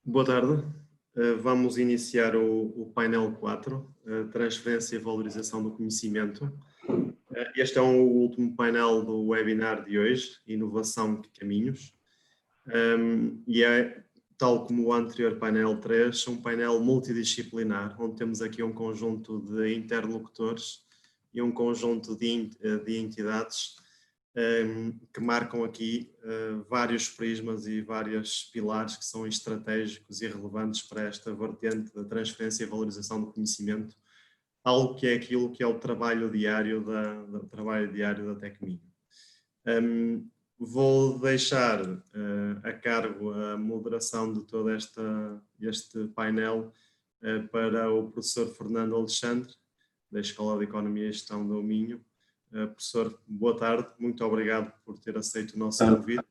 Boa tarde. Vamos iniciar o painel 4, Transferência e Valorização do Conhecimento. Este é o último painel do webinar de hoje, Inovação de Caminhos. E é, tal como o anterior painel 3, um painel multidisciplinar, onde temos aqui um conjunto de interlocutores e um conjunto de entidades que marcam aqui vários prismas e vários pilares que são estratégicos e relevantes para esta vertente da transferência e valorização do conhecimento, algo que é aquilo que é o trabalho diário da TecMinho. Vou deixar a cargo a moderação de todo este painel para o professor Fernando Alexandre, da Escola de Economia e Gestão do Minho. Professor, boa tarde, muito obrigado por ter aceito o nosso convite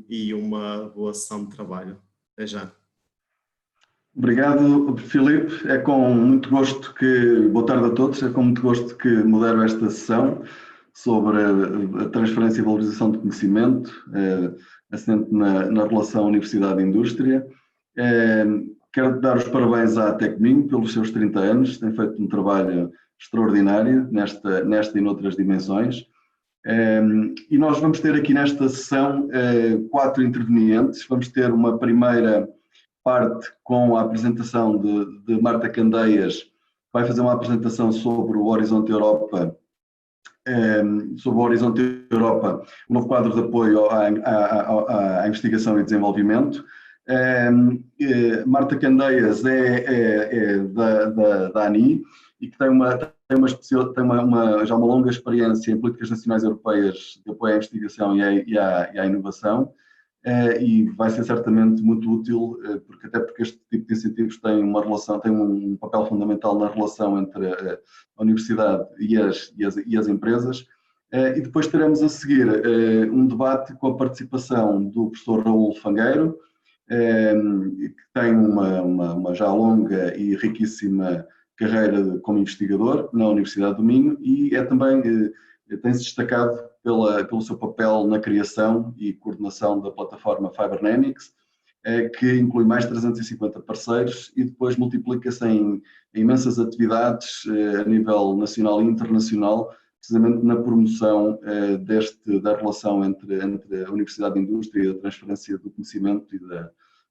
e uma boa sessão de trabalho. Até já. Obrigado, Filipe. É com muito gosto que, boa tarde a todos, é com muito gosto que modero esta sessão sobre a transferência e valorização de conhecimento, assente na relação Universidade-Indústria. Quero dar os parabéns à TecMinho pelos seus 30 anos, tem feito um trabalho extraordinário nesta e noutras dimensões. E nós vamos ter aqui nesta sessão 4 intervenientes. Vamos ter uma primeira parte com a apresentação de Marta Candeias, que vai fazer uma apresentação sobre o Horizonte Europa, o novo quadro de apoio à investigação e desenvolvimento. Marta Candeias é da ANI e que tem já uma longa experiência em políticas nacionais europeias de apoio à investigação e à inovação, e vai ser certamente muito útil, porque este tipo de incentivos tem um papel fundamental na relação entre a universidade e as empresas. E depois teremos a seguir um debate com a participação do professor Raul Fangueiro, que tem uma já longa e riquíssima carreira como investigador na Universidade do Minho e tem-se destacado pelo seu papel na criação e coordenação da plataforma Fibernamics, que inclui mais de 350 parceiros e depois multiplica-se em imensas atividades a nível nacional e internacional, precisamente na promoção da relação entre a Universidade e a Indústria e a transferência do conhecimento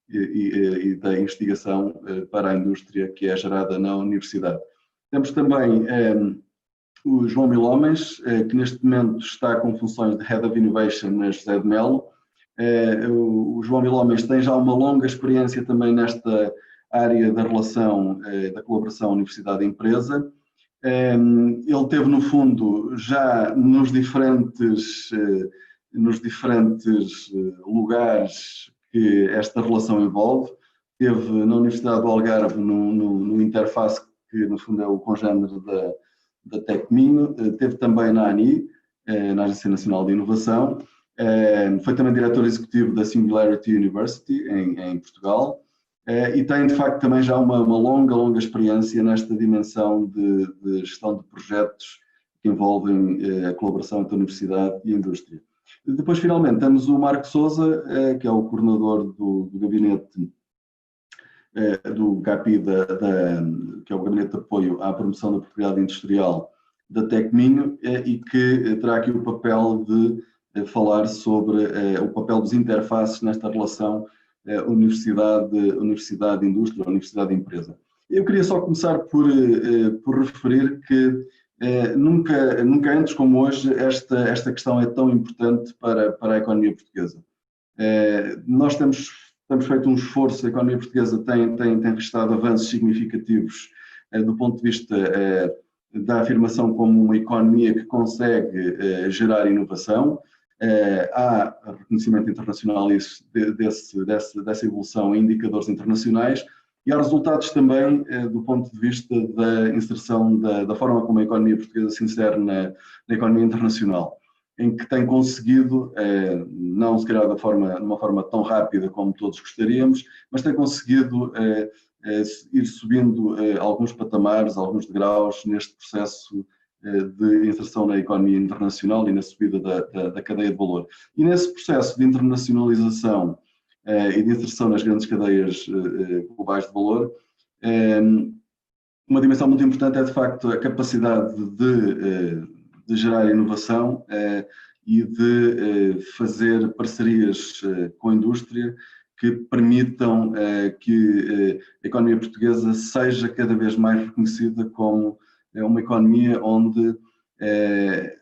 e da investigação para a indústria que é gerada na Universidade. Temos também o João Milhomens, que neste momento está com funções de Head of Innovation na José de Melo. O João Milhomens tem já uma longa experiência também nesta área da relação, da colaboração universidade-empresa. Ele teve, no fundo, já nos diferentes lugares que esta relação envolve. Teve na Universidade do Algarve, no Interface, que no fundo é o congénero da TecMinho. Teve também na ANI, na Agência Nacional de Inovação. Foi também diretor executivo da Singularity University, em Portugal. E tem, de facto, também já uma longa experiência nesta dimensão de gestão de projetos que envolvem a colaboração entre a universidade e a indústria. Depois, finalmente, temos o Marco Sousa, que é o coordenador do gabinete do GAPI, que é o Gabinete de Apoio à Promoção da Propriedade Industrial da TecMinho, e que terá aqui o papel de falar sobre o papel dos interfaces nesta relação universidade-indústria, universidade-empresa. Eu queria só começar por referir que nunca antes como hoje esta questão é tão importante para a economia portuguesa. Nós temos feito um esforço, a economia portuguesa tem registrado avanços significativos do ponto de vista da afirmação como uma economia que consegue gerar inovação. Há reconhecimento internacional dessa evolução em indicadores internacionais e há resultados também do ponto de vista da inserção da forma como a economia portuguesa se insere na economia internacional, em que tem conseguido, não se calhar de uma forma tão rápida como todos gostaríamos, mas tem conseguido ir subindo alguns patamares, alguns degraus neste processo de inserção na economia internacional e na subida da cadeia de valor. E nesse processo de internacionalização e de inserção nas grandes cadeias globais de valor, uma dimensão muito importante é, de facto, a capacidade de gerar inovação e de fazer parcerias com a indústria que permitam que a economia portuguesa seja cada vez mais reconhecida como uma economia onde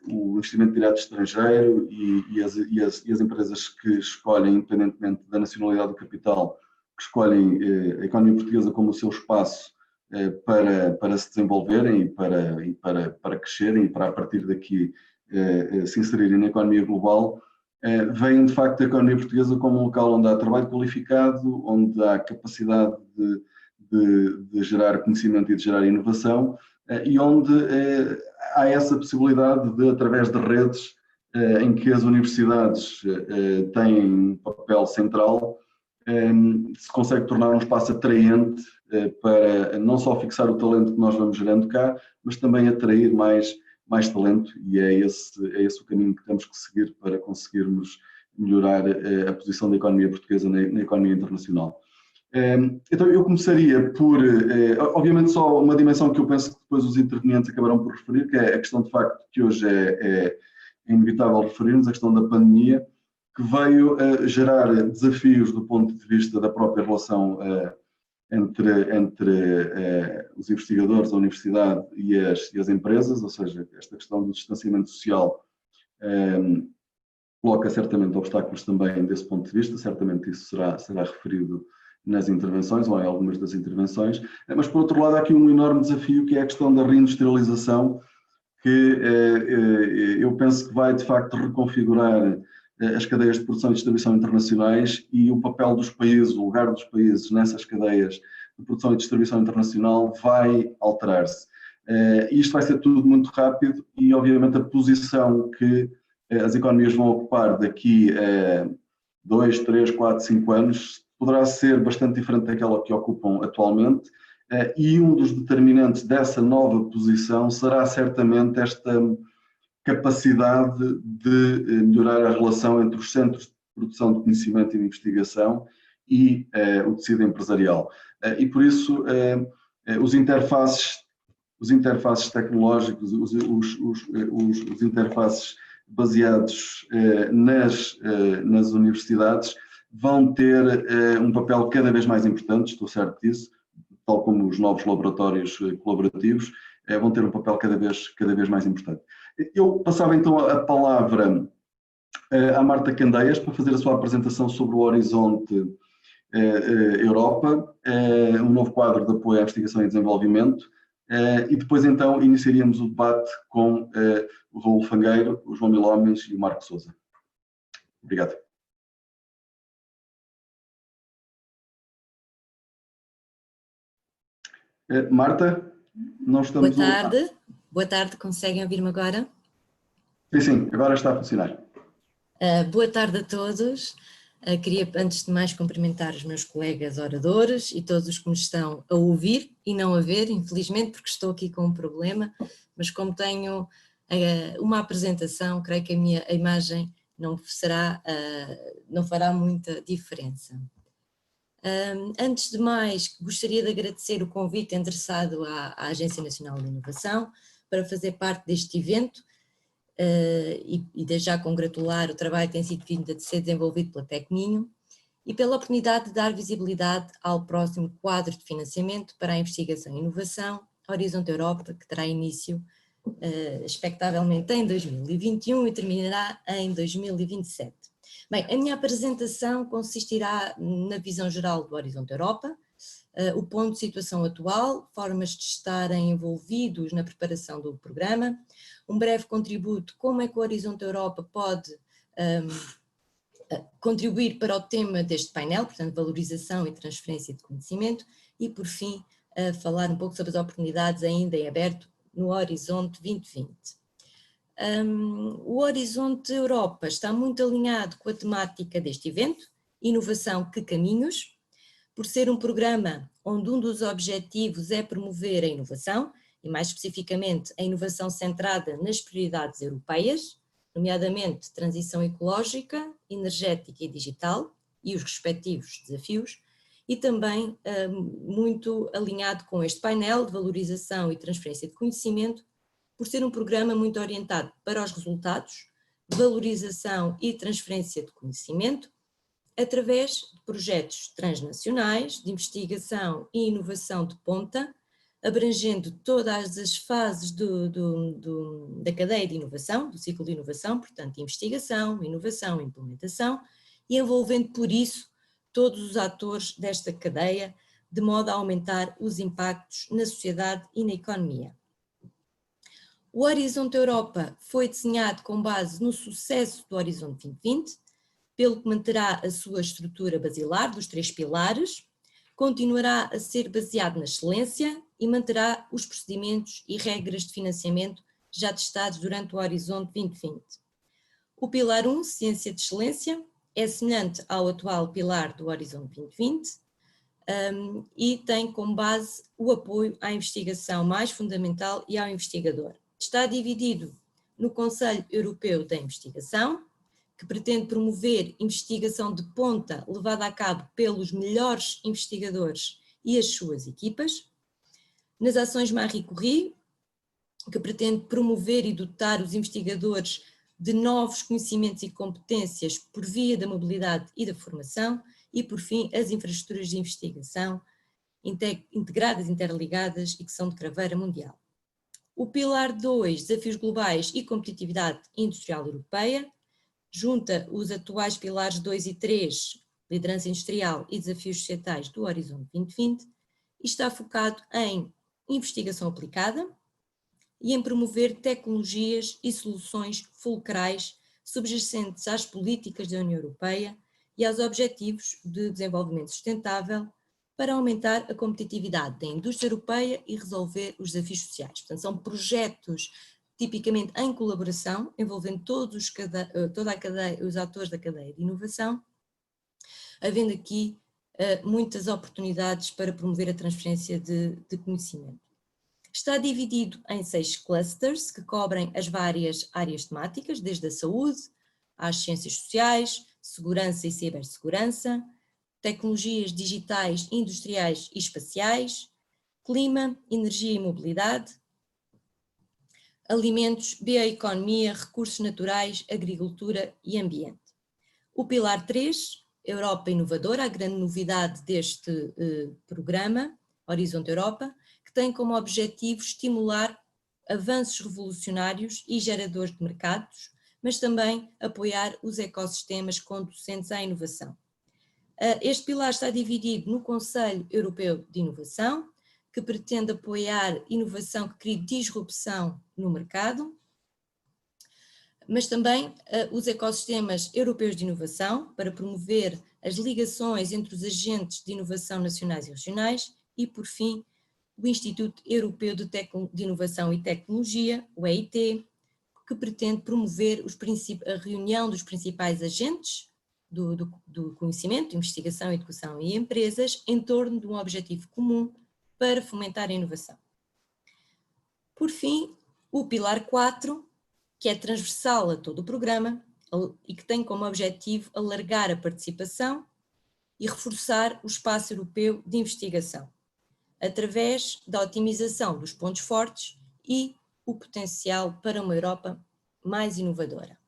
o investimento direto estrangeiro e as empresas que escolhem, independentemente da nacionalidade do capital, que escolhem a economia portuguesa como o seu espaço para se desenvolverem e para crescerem e para, a partir daqui, se inserirem na economia global, veem de facto a economia portuguesa como um local onde há trabalho qualificado, onde há capacidade de gerar conhecimento e de gerar inovação, e onde há essa possibilidade de, através de redes em que as universidades têm um papel central, se consegue tornar um espaço atraente para não só fixar o talento que nós vamos gerando cá, mas também atrair mais talento, e é esse o caminho que temos que seguir para conseguirmos melhorar a posição da economia portuguesa na economia internacional. Então eu começaria por, obviamente, só uma dimensão que eu penso que depois os intervenientes acabarão por referir, que é a questão de facto que hoje é inevitável referirmos, a questão da pandemia, que veio gerar desafios do ponto de vista da própria relação entre os investigadores, a universidade e as empresas, ou seja, esta questão do distanciamento social coloca certamente obstáculos também desse ponto de vista, certamente isso será referido nas intervenções, ou em algumas das intervenções, mas por outro lado há aqui um enorme desafio que é a questão da reindustrialização, que eu penso que vai de facto reconfigurar as cadeias de produção e distribuição internacionais e o papel dos países, o lugar dos países nessas cadeias de produção e distribuição internacional vai alterar-se. Isto vai ser tudo muito rápido e obviamente a posição que as economias vão ocupar daqui a 2, 3, 4, 5 anos poderá ser bastante diferente daquela que ocupam atualmente, e um dos determinantes dessa nova posição será certamente esta capacidade de melhorar a relação entre os centros de produção de conhecimento e de investigação e o tecido empresarial. E por isso os interfaces tecnológicos, os interfaces baseados nas universidades vão ter um papel cada vez mais importante, estou certo disso, tal como os novos laboratórios colaborativos, vão ter um papel cada vez mais importante. Eu passava então a palavra à Marta Candeias para fazer a sua apresentação sobre o Horizonte Europa, um novo quadro de apoio à investigação e desenvolvimento, e depois então iniciaríamos o debate com o Raul Fangueiro, o João Milhomens e o Marco Sousa. Obrigado. Marta, não estamos... Boa tarde, conseguem ouvir-me agora? Sim, agora está a funcionar. Boa tarde a todos. Queria, antes de mais, cumprimentar os meus colegas oradores e todos os que me estão a ouvir e não a ver, infelizmente, porque estou aqui com um problema, mas como tenho uma apresentação, creio que a imagem não fará muita diferença. Antes de mais, gostaria de agradecer o convite endereçado à Agência Nacional de Inovação para fazer parte deste evento e desde já congratular o trabalho que tem sido vindo a ser desenvolvido pela Tecninho e pela oportunidade de dar visibilidade ao próximo quadro de financiamento para a investigação e inovação, Horizonte Europa, que terá início expectavelmente em 2021 e terminará em 2027. Bem, a minha apresentação consistirá na visão geral do Horizonte Europa, o ponto de situação atual, formas de estarem envolvidos na preparação do programa, um breve contributo, como é que o Horizonte Europa pode contribuir para o tema deste painel, portanto, valorização e transferência de conhecimento, e por fim, falar um pouco sobre as oportunidades ainda em aberto no Horizonte 2020. O Horizonte Europa está muito alinhado com a temática deste evento, Inovação que Caminhos, por ser um programa onde um dos objetivos é promover a inovação e mais especificamente a inovação centrada nas prioridades europeias, nomeadamente transição ecológica, energética e digital e os respectivos desafios, e também muito alinhado com este painel de valorização e transferência de conhecimento, por ser um programa muito orientado para os resultados, valorização e transferência de conhecimento, através de projetos transnacionais de investigação e inovação de ponta, abrangendo todas as fases da cadeia de inovação, do ciclo de inovação, portanto, investigação, inovação, implementação, e envolvendo por isso todos os atores desta cadeia, de modo a aumentar os impactos na sociedade e na economia. O Horizonte Europa foi desenhado com base no sucesso do Horizonte 2020, pelo que manterá a sua estrutura basilar dos 3 pilares, continuará a ser baseado na excelência e manterá os procedimentos e regras de financiamento já testados durante o Horizonte 2020. O pilar 1, Ciência de Excelência, é semelhante ao atual pilar do Horizonte 2020 e tem como base o apoio à investigação mais fundamental e ao investigador. Está dividido no Conselho Europeu da Investigação, que pretende promover investigação de ponta levada a cabo pelos melhores investigadores e as suas equipas, nas ações Marie Curie, que pretende promover e dotar os investigadores de novos conhecimentos e competências por via da mobilidade e da formação, e por fim as infraestruturas de investigação integradas, interligadas e que são de craveira mundial. O pilar 2, Desafios Globais e Competitividade Industrial Europeia, junta os atuais pilares 2 e 3, Liderança Industrial e Desafios Societais do Horizonte 2020, e está focado em investigação aplicada e em promover tecnologias e soluções fulcrais subjacentes às políticas da União Europeia e aos Objetivos de Desenvolvimento Sustentável para aumentar a competitividade da indústria europeia e resolver os desafios sociais. Portanto, são projetos tipicamente em colaboração, envolvendo toda a cadeia, os atores da cadeia de inovação, havendo aqui muitas oportunidades para promover a transferência de conhecimento. Está dividido em 6 clusters que cobrem as várias áreas temáticas, desde a saúde às ciências sociais, segurança e cibersegurança, tecnologias digitais, industriais e espaciais, clima, energia e mobilidade, alimentos, bioeconomia, recursos naturais, agricultura e ambiente. O pilar 3, Europa Inovadora, a grande novidade deste programa, Horizonte Europa, que tem como objetivo estimular avanços revolucionários e geradores de mercados, mas também apoiar os ecossistemas conducentes à inovação. Este pilar está dividido no Conselho Europeu de Inovação, que pretende apoiar inovação que crie disrupção no mercado, mas também os ecossistemas europeus de inovação, para promover as ligações entre os agentes de inovação nacionais e regionais, e, por fim, o Instituto Europeu de Inovação e Tecnologia, o EIT, que pretende promover a reunião dos principais agentes do conhecimento, investigação, educação e empresas em torno de um objetivo comum para fomentar a inovação. Por fim, o pilar 4, que é transversal a todo o programa e que tem como objetivo alargar a participação e reforçar o espaço europeu de investigação, através da otimização dos pontos fortes e o potencial para uma Europa mais inovadora.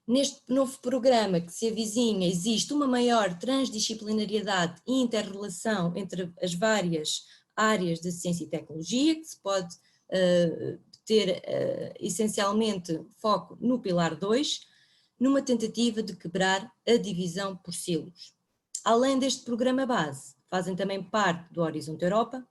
Neste novo programa que se avizinha, existe uma maior transdisciplinariedade e interrelação entre as várias áreas de ciência e tecnologia, que se pode ter essencialmente foco no pilar 2, numa tentativa de quebrar a divisão por silos. Além deste programa base, fazem também parte do Horizonte Europa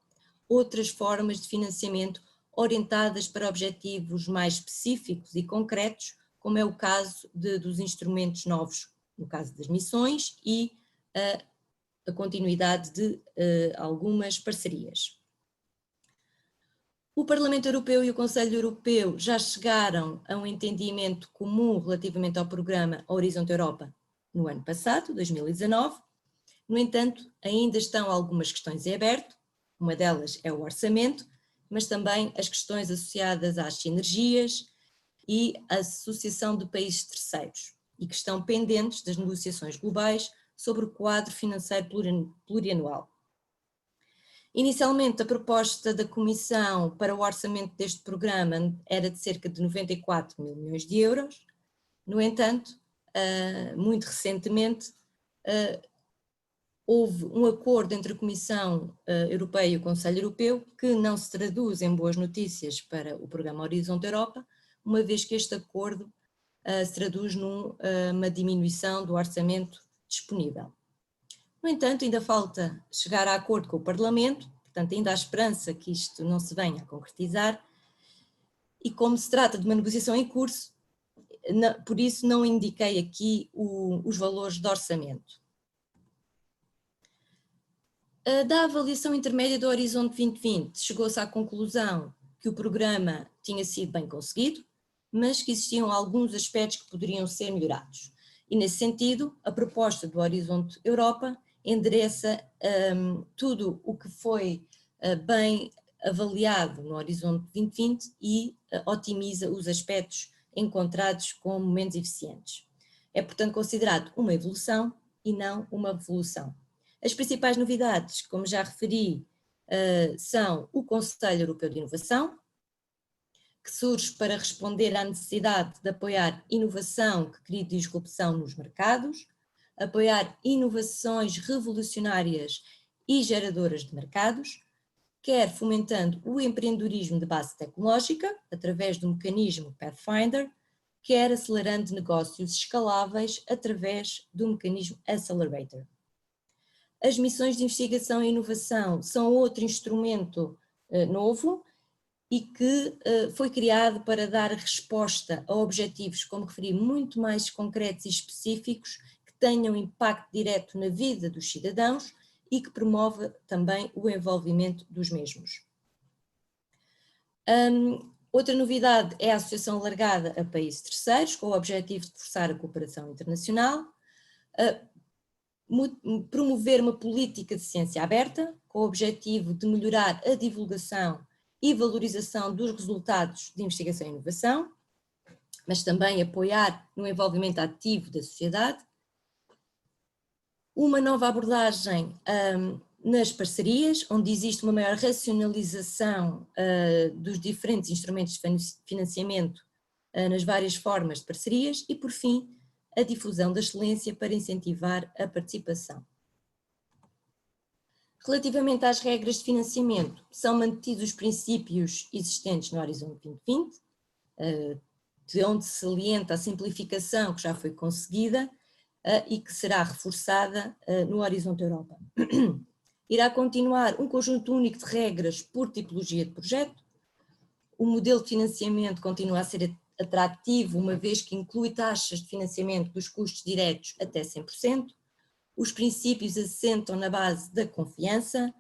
outras formas de financiamento orientadas para objetivos mais específicos e concretos, como é o caso dos instrumentos novos, no caso das missões, e a continuidade de algumas parcerias. O Parlamento Europeu e o Conselho Europeu já chegaram a um entendimento comum relativamente ao programa Horizonte Europa no ano passado, 2019. No entanto, ainda estão algumas questões em aberto, uma delas é o orçamento, mas também as questões associadas às sinergias e a associação de países terceiros, e que estão pendentes das negociações globais sobre o quadro financeiro plurianual. Inicialmente, a proposta da Comissão para o orçamento deste programa era de cerca de 94 mil milhões de euros. No entanto, muito recentemente, houve um acordo entre a Comissão Europeia e o Conselho Europeu que não se traduz em boas notícias para o programa Horizonte Europa, uma vez que este acordo se traduz numa diminuição do orçamento disponível. No entanto, ainda falta chegar a acordo com o Parlamento, portanto ainda há esperança que isto não se venha a concretizar, e como se trata de uma negociação em curso, por isso não indiquei aqui os valores de orçamento. Da avaliação intermédia do Horizonte 2020, chegou-se à conclusão que o programa tinha sido bem conseguido, mas que existiam alguns aspectos que poderiam ser melhorados. E nesse sentido, a proposta do Horizonte Europa endereça tudo o que foi bem avaliado no Horizonte 2020 e otimiza os aspectos encontrados como menos eficientes. É, portanto, considerado uma evolução e não uma revolução. As principais novidades, como já referi, são o Conselho Europeu de Inovação, que surge para responder à necessidade de apoiar inovação que cria disrupção nos mercados, apoiar inovações revolucionárias e geradoras de mercados, quer fomentando o empreendedorismo de base tecnológica, através do mecanismo Pathfinder, quer acelerando negócios escaláveis através do mecanismo Accelerator. As missões de investigação e inovação são outro instrumento novo e que foi criado para dar resposta a objetivos, como referi, muito mais concretos e específicos, que tenham impacto direto na vida dos cidadãos e que promova também o envolvimento dos mesmos. Outra novidade é a associação alargada a países terceiros, com o objetivo de reforçar a cooperação internacional, promover uma política de ciência aberta, com o objetivo de melhorar a divulgação e valorização dos resultados de investigação e inovação, mas também apoiar no envolvimento ativo da sociedade, uma nova abordagem nas parcerias, onde existe uma maior racionalização dos diferentes instrumentos de financiamento nas várias formas de parcerias e, por fim, a difusão da excelência para incentivar a participação. Relativamente às regras de financiamento, são mantidos os princípios existentes no Horizonte 2020, de onde se salienta a simplificação que já foi conseguida e que será reforçada no Horizonte Europa. Irá continuar um conjunto único de regras por tipologia de projeto. O modelo de financiamento continua a ser atrativo, uma vez que inclui taxas de financiamento dos custos diretos até 100%. Os princípios assentam na base da confiança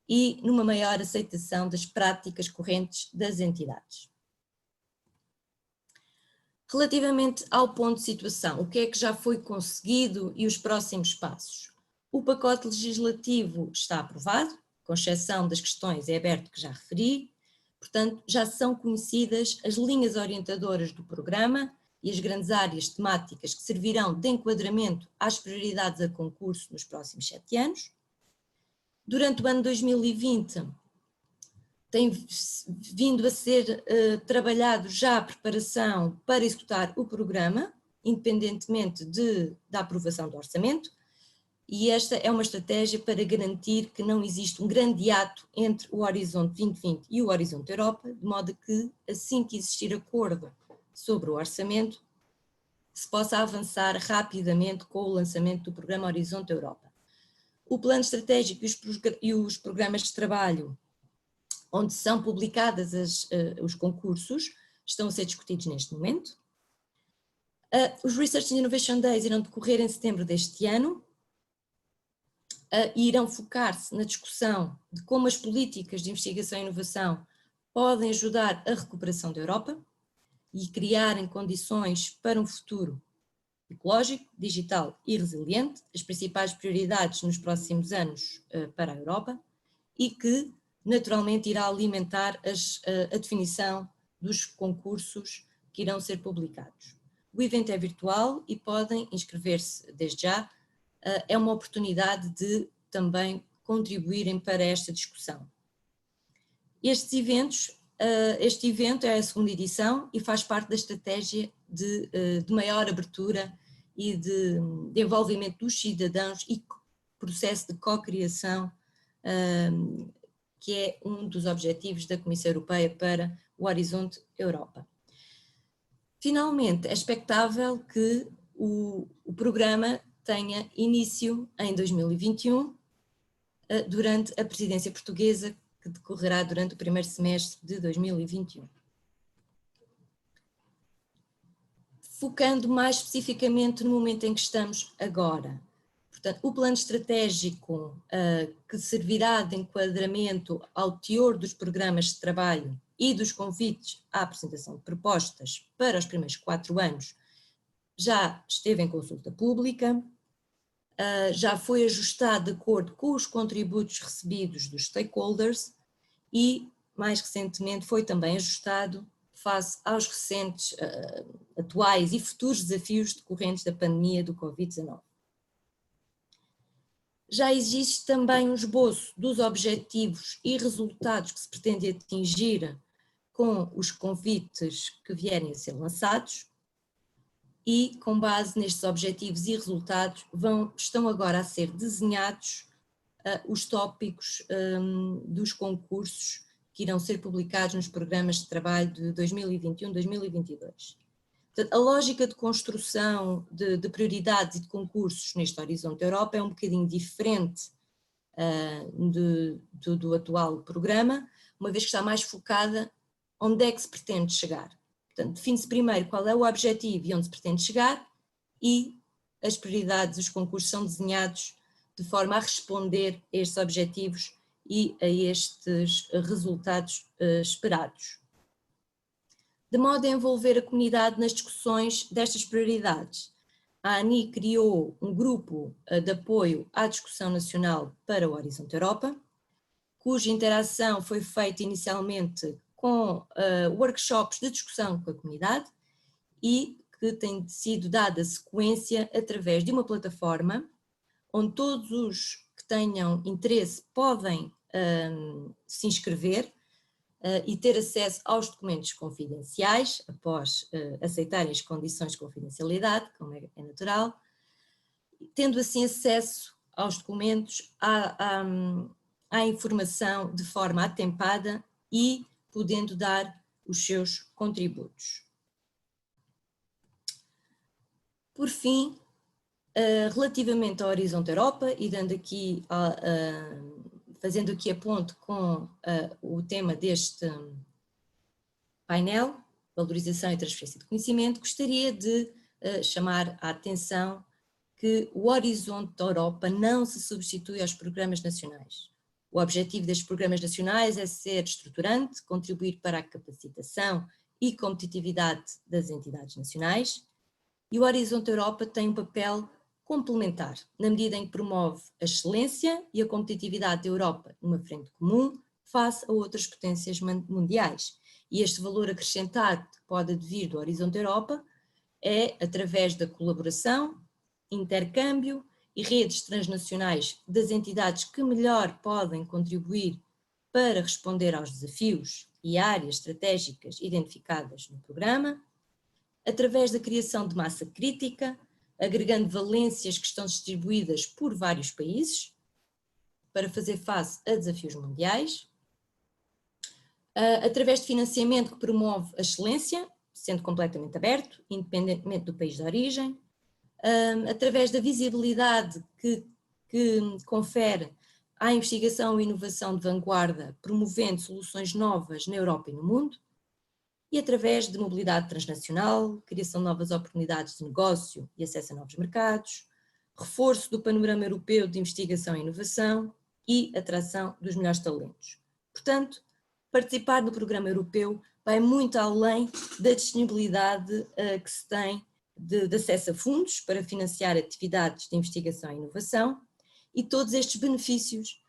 e numa maior aceitação das práticas correntes das entidades. Relativamente ao ponto de situação, o que é que já foi conseguido e os próximos passos? O pacote legislativo está aprovado, com exceção das questões em aberto que já referi, portanto já são conhecidas as linhas orientadoras do programa e as grandes áreas temáticas que servirão de enquadramento às prioridades a concurso nos próximos 7 anos. Durante o ano 2020 tem vindo a ser trabalhado já a preparação para executar o programa, independentemente da aprovação do orçamento, e esta é uma estratégia para garantir que não existe um grande hiato entre o Horizonte 2020 e o Horizonte Europa, de modo que, assim que existir acordo sobre o orçamento, se possa avançar rapidamente com o lançamento do programa Horizonte Europa. O plano estratégico e os programas de trabalho, onde são publicados os concursos, estão a ser discutidos neste momento. Os Research and Innovation Days irão decorrer em setembro deste ano e irão focar-se na discussão de como as políticas de investigação e inovação podem ajudar a recuperação da Europa e criarem condições para um futuro ecológico, digital e resiliente, as principais prioridades nos próximos anos para a Europa, e que naturalmente irá alimentar a definição dos concursos que irão ser publicados. O evento é virtual e podem inscrever-se desde já. É uma oportunidade de também contribuírem para esta discussão. Este evento é a segunda edição e faz parte da estratégia de maior abertura e de envolvimento dos cidadãos e processo de co-criação, que é um dos objetivos da Comissão Europeia para o Horizonte Europa. Finalmente, é expectável que o programa tenha início em 2021, durante a presidência portuguesa, que decorrerá durante o primeiro semestre de 2021. Focando mais especificamente no momento em que estamos agora. Portanto, o plano estratégico que servirá de enquadramento ao teor dos programas de trabalho e dos convites à apresentação de propostas para os primeiros 4 anos já esteve em consulta pública, já foi ajustado de acordo com os contributos recebidos dos stakeholders e, mais recentemente, foi também ajustado face aos recentes, atuais e futuros desafios decorrentes da pandemia do Covid-19. Já existe também um esboço dos objetivos e resultados que se pretende atingir com os convites que vierem a ser lançados e, com base nestes objetivos e resultados, estão agora a ser desenhados os tópicos dos concursos que irão ser publicados nos programas de trabalho de 2021-2022. A lógica de construção de prioridades e de concursos neste Horizonte Europa é um bocadinho diferente do atual programa, uma vez que está mais focada onde é que se pretende chegar. Portanto, define-se primeiro qual é o objetivo e onde se pretende chegar e as prioridades, os concursos são desenhados de forma a responder a estes objetivos e a estes resultados esperados. De modo a envolver a comunidade nas discussões destas prioridades, a ANI criou um grupo de apoio à discussão nacional para o Horizonte Europa, cuja interação foi feita inicialmente com workshops de discussão com a comunidade e que tem sido dada sequência através de uma plataforma onde todos os que tenham interesse podem se inscrever e ter acesso aos documentos confidenciais, após aceitarem as condições de confidencialidade, como é natural, tendo assim acesso aos documentos, à informação de forma atempada e podendo dar os seus contributos. Por fim, relativamente ao Horizonte Europa, e dando aqui fazendo aqui a ponte com o tema deste painel, valorização e transferência de conhecimento, gostaria de chamar a atenção que o Horizonte da Europa não se substitui aos programas nacionais. O objetivo destes programas nacionais é ser estruturante, contribuir para a capacitação e competitividade das entidades nacionais, e o Horizonte Europa tem um papel complementar, na medida em que promove a excelência e a competitividade da Europa numa frente comum face a outras potências mundiais. E este valor acrescentado que pode advir do Horizonte Europa é através da colaboração, intercâmbio e redes transnacionais das entidades que melhor podem contribuir para responder aos desafios e áreas estratégicas identificadas no programa, através da criação de massa crítica, agregando valências que estão distribuídas por vários países para fazer face a desafios mundiais, através de financiamento que promove a excelência, sendo completamente aberto, independentemente do país de origem, através da visibilidade que confere à investigação e inovação de vanguarda, promovendo soluções novas na Europa e no mundo, e através de mobilidade transnacional, criação de novas oportunidades de negócio e acesso a novos mercados, reforço do panorama europeu de investigação e inovação e atração dos melhores talentos. Portanto, participar do programa europeu vai muito além da disponibilidade que se tem de acesso a fundos para financiar atividades de investigação e inovação, e todos estes benefícios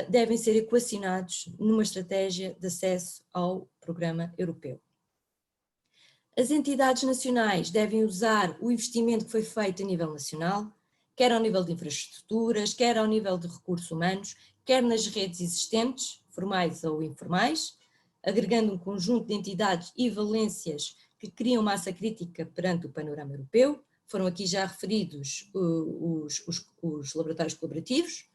devem ser equacionados numa estratégia de acesso ao programa europeu. As entidades nacionais devem usar o investimento que foi feito a nível nacional, quer ao nível de infraestruturas, quer ao nível de recursos humanos, quer nas redes existentes, formais ou informais, agregando um conjunto de entidades e valências que criam massa crítica perante o panorama europeu. Foram aqui já referidos os laboratórios colaborativos,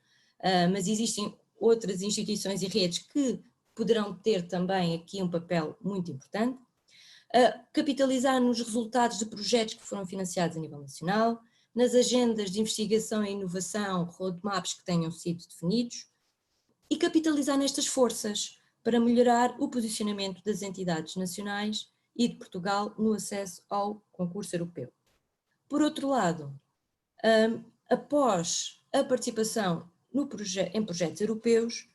mas existem outras instituições e redes que poderão ter também aqui um papel muito importante. Capitalizar nos resultados de projetos que foram financiados a nível nacional, nas agendas de investigação e inovação, roadmaps que tenham sido definidos, e capitalizar nestas forças para melhorar o posicionamento das entidades nacionais e de Portugal no acesso ao concurso europeu. Por outro lado, após a participação em projetos europeus,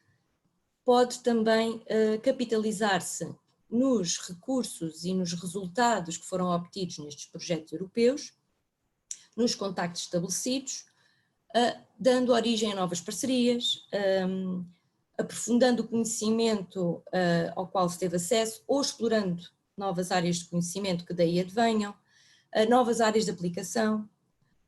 pode também capitalizar-se nos recursos e nos resultados que foram obtidos nestes projetos europeus, nos contactos estabelecidos, dando origem a novas parcerias, aprofundando o conhecimento ao qual se teve acesso ou explorando novas áreas de conhecimento que daí advenham, novas áreas de aplicação,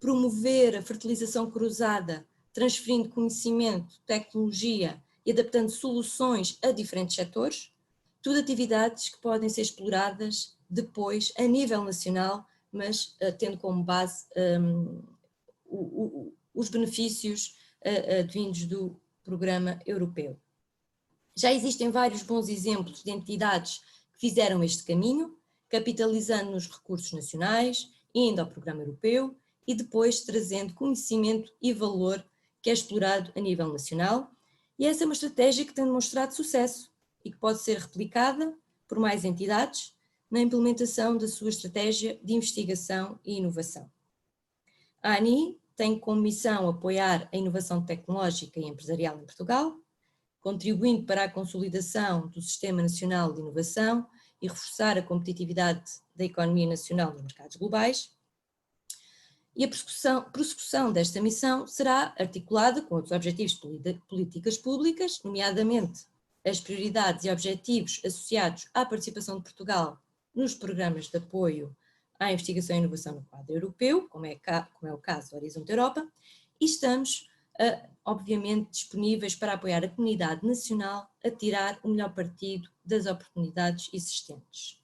promover a fertilização cruzada, transferindo conhecimento, tecnologia e adaptando soluções a diferentes setores, tudo atividades que podem ser exploradas depois a nível nacional, mas tendo como base os benefícios advindos do programa europeu. Já existem vários bons exemplos de entidades que fizeram este caminho, capitalizando nos recursos nacionais, indo ao programa europeu e depois trazendo conhecimento e valor que é explorado a nível nacional. E essa é uma estratégia que tem demonstrado sucesso e que pode ser replicada por mais entidades na implementação da sua estratégia de investigação e inovação. A ANI tem como missão apoiar a inovação tecnológica e empresarial em Portugal, contribuindo para a consolidação do Sistema Nacional de Inovação e reforçar a competitividade da economia nacional nos mercados globais. E a prossecução desta missão será articulada com outros objetivos de políticas públicas, nomeadamente as prioridades e objetivos associados à participação de Portugal nos programas de apoio à investigação e inovação no quadro europeu, como é o caso do Horizonte Europa, e estamos, obviamente, disponíveis para apoiar a comunidade nacional a tirar o melhor partido das oportunidades existentes.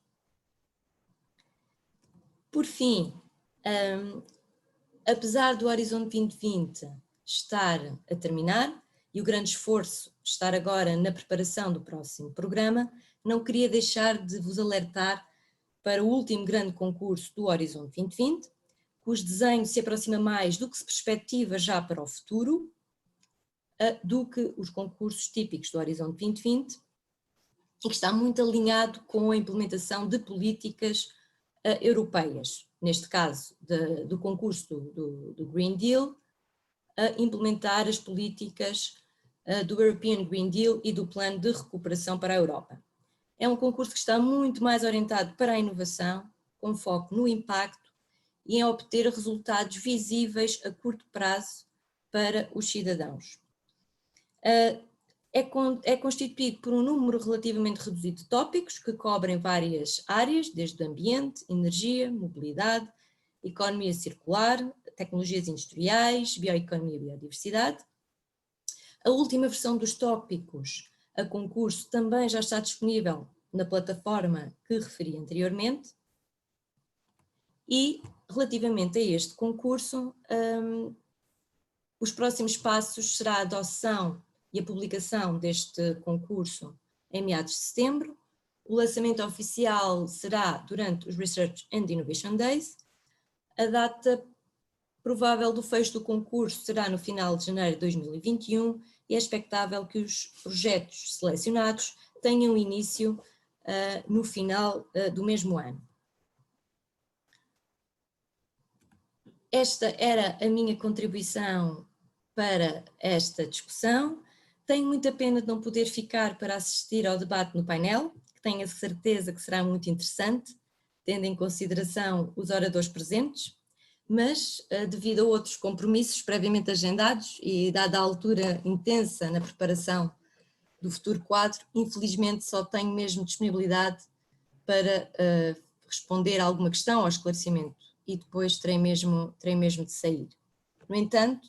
Por fim, apesar do Horizonte 2020 estar a terminar e o grande esforço estar agora na preparação do próximo programa, não queria deixar de vos alertar para o último grande concurso do Horizonte 2020, cujo desenho se aproxima mais do que se perspectiva já para o futuro, do que os concursos típicos do Horizonte 2020, e que está muito alinhado com a implementação de políticas europeias, neste caso do concurso do Green Deal, a implementar as políticas do European Green Deal e do Plano de Recuperação para a Europa. É um concurso que está muito mais orientado para a inovação, com foco no impacto e em obter resultados visíveis a curto prazo para os cidadãos. É constituído por um número relativamente reduzido de tópicos que cobrem várias áreas, desde o ambiente, energia, mobilidade, economia circular, tecnologias industriais, bioeconomia e biodiversidade. A última versão dos tópicos a concurso também já está disponível na plataforma que referi anteriormente. E, relativamente a este concurso, os próximos passos será a adoção e a publicação deste concurso em meados de setembro. O lançamento oficial será durante os Research and Innovation Days. A data provável do fecho do concurso será no final de janeiro de 2021 e é expectável que os projetos selecionados tenham início no final do mesmo ano. Esta era a minha contribuição para esta discussão. Tenho muita pena de não poder ficar para assistir ao debate no painel, que tenho a certeza que será muito interessante, tendo em consideração os oradores presentes, mas devido a outros compromissos previamente agendados e dada a altura intensa na preparação do futuro quadro, infelizmente só tenho mesmo disponibilidade para responder a alguma questão ou esclarecimento e depois terei mesmo de sair. No entanto,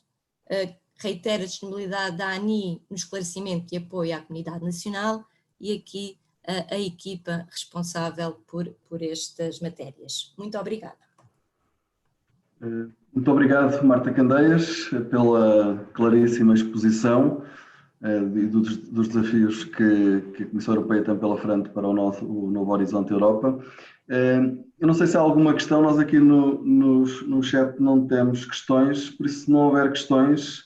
reitero a disponibilidade da ANI no esclarecimento e apoio à comunidade nacional e aqui a equipa responsável por estas matérias. Muito obrigada. Muito obrigado, Marta Candeias, pela claríssima exposição dos desafios que a Comissão Europeia tem pela frente para o novo Horizonte Europa. Eu não sei se há alguma questão, nós aqui no chat não temos questões, por isso se não houver questões,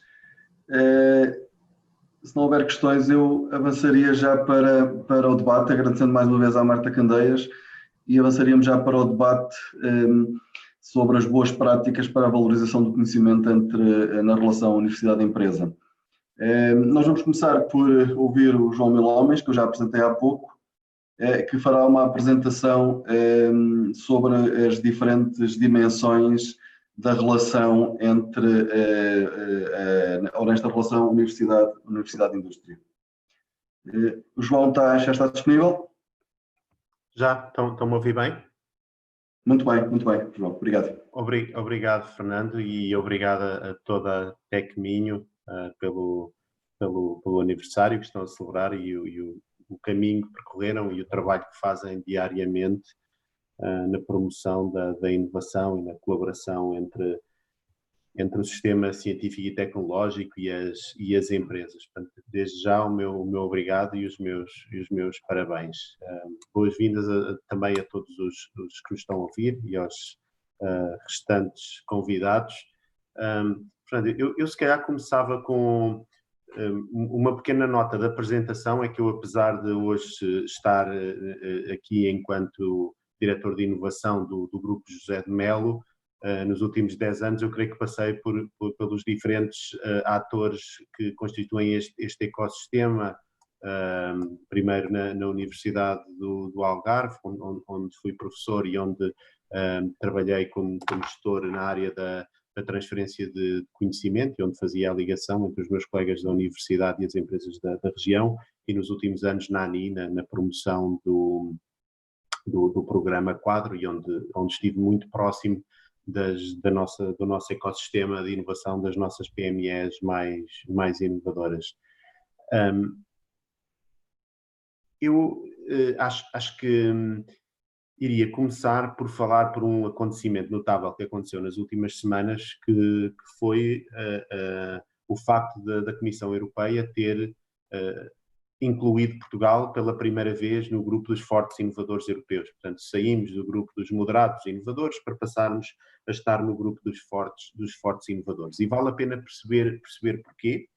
eu avançaria já para o debate, agradecendo mais uma vez à Marta Candeias, e avançaríamos já para o debate sobre as boas práticas para a valorização do conhecimento na relação universidade-empresa. Nós vamos começar por ouvir o João Milhomens, que eu já apresentei há pouco, que fará uma apresentação sobre as diferentes dimensões da relação nesta relação universidade-indústria. O João já está disponível? Já, estão-me a ouvir bem? Muito bem, João, obrigado. Obrigado, Fernando, e obrigado a toda a Tecminho pelo aniversário que estão a celebrar e o caminho que percorreram e o trabalho que fazem diariamente na promoção da inovação e na colaboração entre o sistema científico e tecnológico e as empresas. Portanto, desde já o meu obrigado e os meus parabéns. Boas-vindas também a todos os que nos estão a ouvir e aos restantes convidados. Fernando, eu se calhar começava com uma pequena nota da apresentação, é que eu, apesar de hoje estar aqui enquanto diretor de inovação do Grupo José de Melo, nos últimos 10 anos eu creio que passei pelos diferentes atores que constituem este ecossistema, primeiro na Universidade do Algarve, onde fui professor e onde trabalhei como gestor na área da transferência de conhecimento e onde fazia a ligação entre os meus colegas da universidade e as empresas da região, e nos últimos anos na ANI, na promoção do programa Quadro, e onde estive muito próximo do nosso ecossistema de inovação, das nossas PMEs mais inovadoras. Eu acho que iria começar por falar por um acontecimento notável que aconteceu nas últimas semanas, que foi o facto da Comissão Europeia ter incluído Portugal pela primeira vez no grupo dos fortes inovadores europeus. Portanto, saímos do grupo dos moderados inovadores para passarmos a estar no grupo dos fortes inovadores. E vale a pena perceber porquê.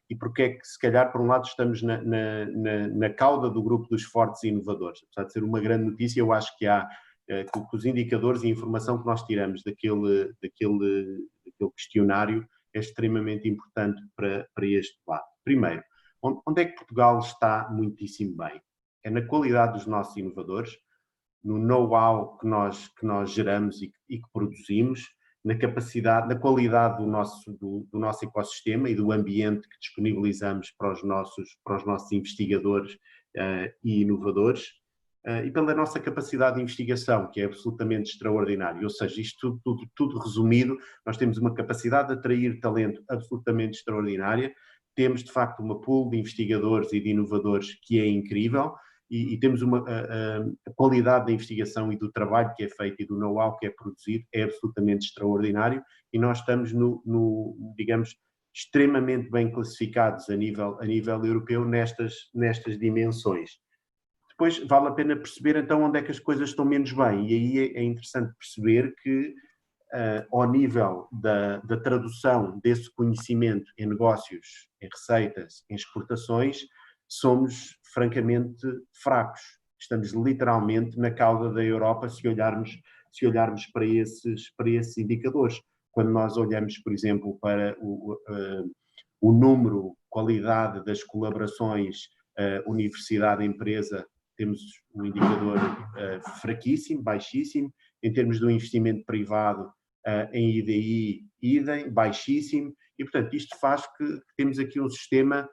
E porque é que, se calhar, por um lado, estamos na cauda do grupo dos fortes inovadores. Apesar de ser uma grande notícia, eu acho que que os indicadores e a informação que nós tiramos daquele questionário é extremamente importante para este lado. Primeiro, onde é que Portugal está muitíssimo bem? É na qualidade dos nossos inovadores, no know-how que nós geramos e que produzimos, na capacidade, na qualidade do nosso ecossistema e do ambiente que disponibilizamos para os nossos investigadores e inovadores, e pela nossa capacidade de investigação, que é absolutamente extraordinária. Ou seja, isto tudo resumido, nós temos uma capacidade de atrair talento absolutamente extraordinária, temos de facto uma pool de investigadores e de inovadores que é incrível, e temos a qualidade da investigação e do trabalho que é feito e do know-how que é produzido é absolutamente extraordinário, e nós estamos digamos, extremamente bem classificados a nível europeu nestas dimensões. Depois vale a pena perceber então onde é que as coisas estão menos bem, e aí é interessante perceber que ao nível da tradução desse conhecimento em negócios, em receitas, em exportações, somos francamente fracos. Estamos literalmente na cauda da Europa se olharmos para esses indicadores. Quando nós olhamos, por exemplo, para o número, qualidade das colaborações universidade-empresa, temos um indicador fraquíssimo, baixíssimo, em termos do investimento privado em IDI, idem, baixíssimo, e portanto isto faz que temos aqui um sistema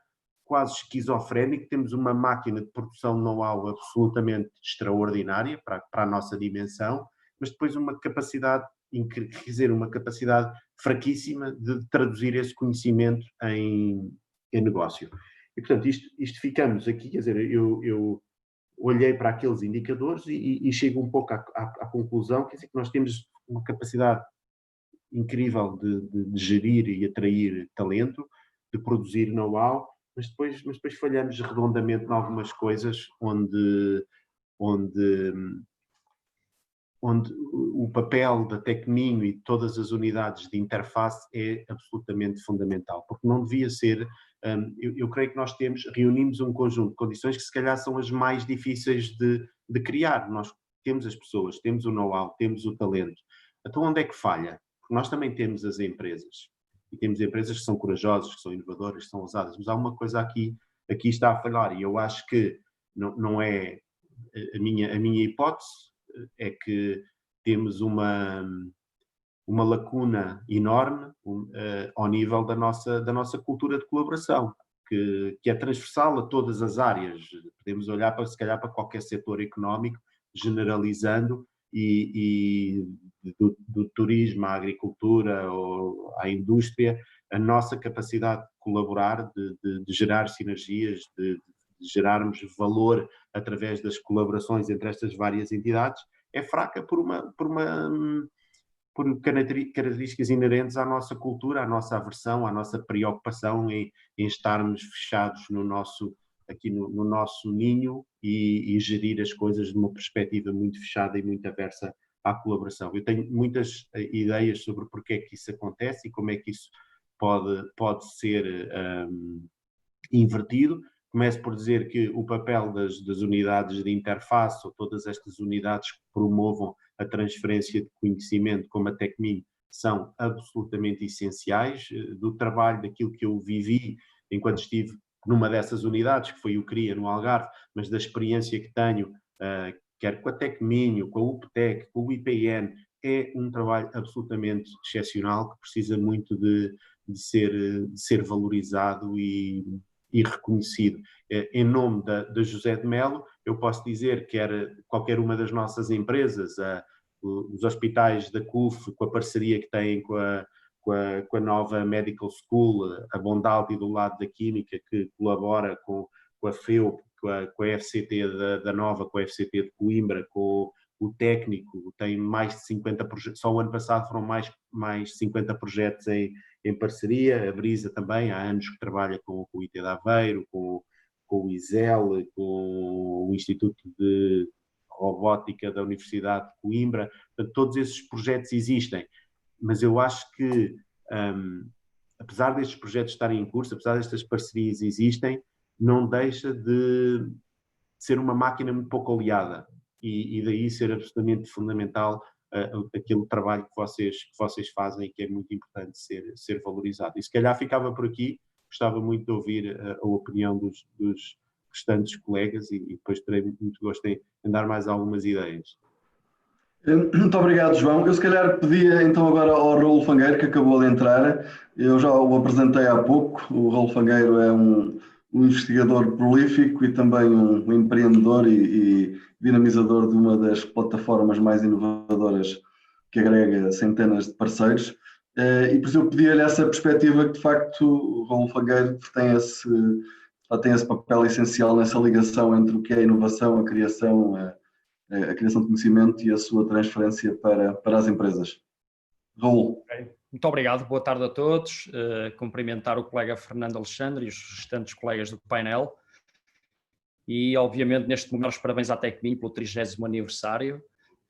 quase esquizofrénico, temos uma máquina de produção de know-how absolutamente extraordinária para a nossa dimensão, mas depois uma capacidade, quer dizer, uma capacidade fraquíssima de traduzir esse conhecimento em negócio. E portanto isto ficamos aqui, quer dizer, eu olhei para aqueles indicadores e chego um pouco à conclusão, quer dizer, que nós temos uma capacidade incrível de gerir e atrair talento, de produzir know-how, mas depois falhamos redondamente em algumas coisas onde o papel da Tecminho e de todas as unidades de interface é absolutamente fundamental, porque não devia ser, eu creio que nós reunimos um conjunto de condições que se calhar são as mais difíceis de criar. Nós temos as pessoas, temos o know-how, temos o talento. Então onde é que falha? Porque nós também temos as empresas, e temos empresas que são corajosas, que são inovadoras, que são ousadas, mas há uma coisa aqui está a falhar, e eu acho que não é a minha hipótese, é que temos uma lacuna enorme ao nível da nossa cultura de colaboração, que é transversal a todas as áreas. Podemos olhar se calhar para qualquer setor económico, generalizando, e do turismo à agricultura ou à indústria, a nossa capacidade de colaborar, de gerar sinergias, de gerarmos valor através das colaborações entre estas várias entidades, é fraca por características inerentes à nossa cultura, à nossa aversão, à nossa preocupação em estarmos fechados no nosso ninho e gerir as coisas de uma perspectiva muito fechada e muito aversa à colaboração. Eu tenho muitas ideias sobre porque é que isso acontece e como é que isso pode ser invertido. Começo por dizer que o papel das unidades de interface, ou todas estas unidades que promovam a transferência de conhecimento, como a Tecminho, são absolutamente essenciais. Do trabalho, daquilo que eu vivi enquanto estive numa dessas unidades, que foi o CRIA no Algarve, mas da experiência que tenho, quer com a Tecminho, com a UPTEC, com o IPN, é um trabalho absolutamente excepcional que precisa muito de ser valorizado e reconhecido. Em nome da José de Melo, eu posso dizer que qualquer uma das nossas empresas, os hospitais da CUF, com a parceria que têm com a nova Medical School, a Bondaldi do lado da Química, que colabora com a FEUP, com a FCT da Nova, com a FCT de Coimbra, com o técnico, tem mais de 50 projetos, só o ano passado foram mais de 50 projetos em parceria. A Brisa também, há anos que trabalha com o IT de Aveiro, com o ISEL, com o Instituto de Robótica da Universidade de Coimbra. Portanto, todos esses projetos existem, mas eu acho que, apesar destes projetos estarem em curso, apesar destas parcerias existem, não deixa de ser uma máquina muito pouco oleada, e daí ser absolutamente fundamental aquele trabalho que vocês fazem, que é muito importante ser valorizado. E se calhar ficava por aqui, gostava muito de ouvir a opinião dos restantes colegas, e depois terei muito gosto em dar mais algumas ideias. Muito obrigado, João. Eu se calhar pedia então agora ao Raul Fangueiro, que acabou de entrar. Eu já o apresentei há pouco. O Raul Fangueiro é um investigador prolífico e também um empreendedor e dinamizador de uma das plataformas mais inovadoras que agrega centenas de parceiros. E por isso eu pedia-lhe essa perspectiva, que de facto o Raul Fangueiro tem esse papel essencial nessa ligação entre o que é a inovação, a criação de conhecimento e a sua transferência para as empresas. Raul. Muito obrigado, boa tarde a todos. Cumprimentar o colega Fernando Alexandre e os restantes colegas do painel. E, obviamente, neste momento, os parabéns à Tecminho pelo 30º aniversário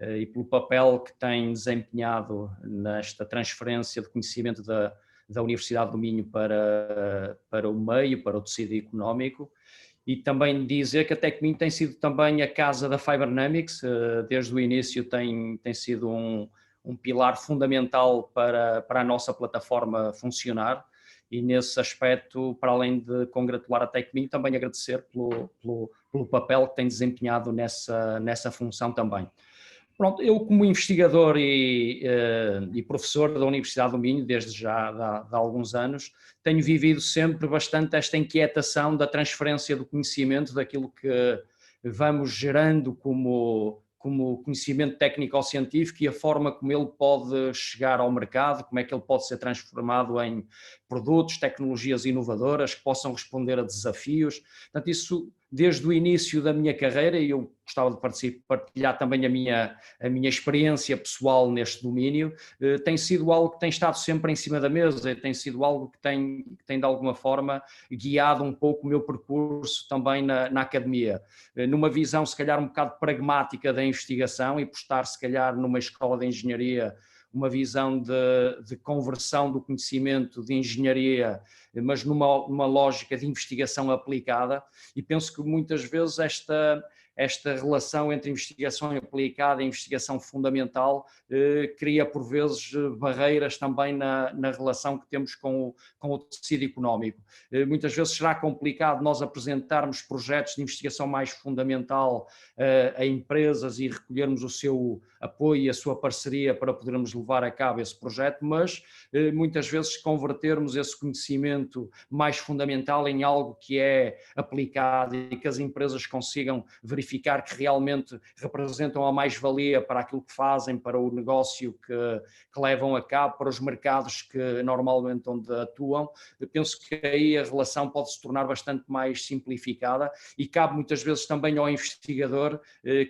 e pelo papel que tem desempenhado nesta transferência de conhecimento da Universidade do Minho para o meio, para o tecido económico. E também dizer que a Tecminho tem sido também a casa da Fibernamics, desde o início tem sido um pilar fundamental para a nossa plataforma funcionar, e nesse aspecto, para além de congratular a Tecminho, também agradecer pelo papel que tem desempenhado nessa função também. Pronto, eu como investigador e professor da Universidade do Minho, desde já há alguns anos, tenho vivido sempre bastante esta inquietação da transferência do conhecimento, daquilo que vamos gerando como conhecimento técnico-científico e a forma como ele pode chegar ao mercado, como é que ele pode ser transformado em produtos, tecnologias inovadoras que possam responder a desafios. Portanto, isso desde o início da minha carreira, e eu gostava de partilhar também a minha experiência pessoal neste domínio, tem sido algo que tem estado sempre em cima da mesa, tem sido algo que tem de alguma forma guiado um pouco o meu percurso também na academia, numa visão se calhar um bocado pragmática da investigação e por estar se calhar numa escola de engenharia, uma visão de conversão do conhecimento de engenharia, mas numa lógica de investigação aplicada, e penso que muitas vezes esta relação entre investigação aplicada e investigação fundamental cria por vezes barreiras também na relação que temos com o tecido económico. Muitas vezes será complicado nós apresentarmos projetos de investigação mais fundamental a empresas e recolhermos o seu apoio e a sua parceria para podermos levar a cabo esse projeto, mas muitas vezes convertermos esse conhecimento mais fundamental em algo que é aplicado e que as empresas consigam verificar que realmente representam a mais-valia para aquilo que fazem, para o negócio que levam a cabo, para os mercados que normalmente onde atuam. Eu penso que aí a relação pode se tornar bastante mais simplificada e cabe muitas vezes também ao investigador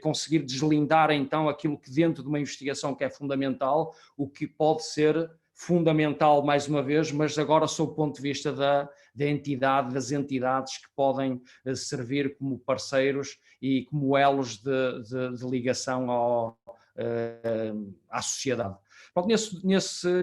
conseguir deslindar então aquilo que dentro de uma investigação que é fundamental, o que pode ser fundamental mais uma vez, mas agora sob o ponto de vista da entidade, das entidades que podem servir como parceiros e como elos de ligação à sociedade. Pronto,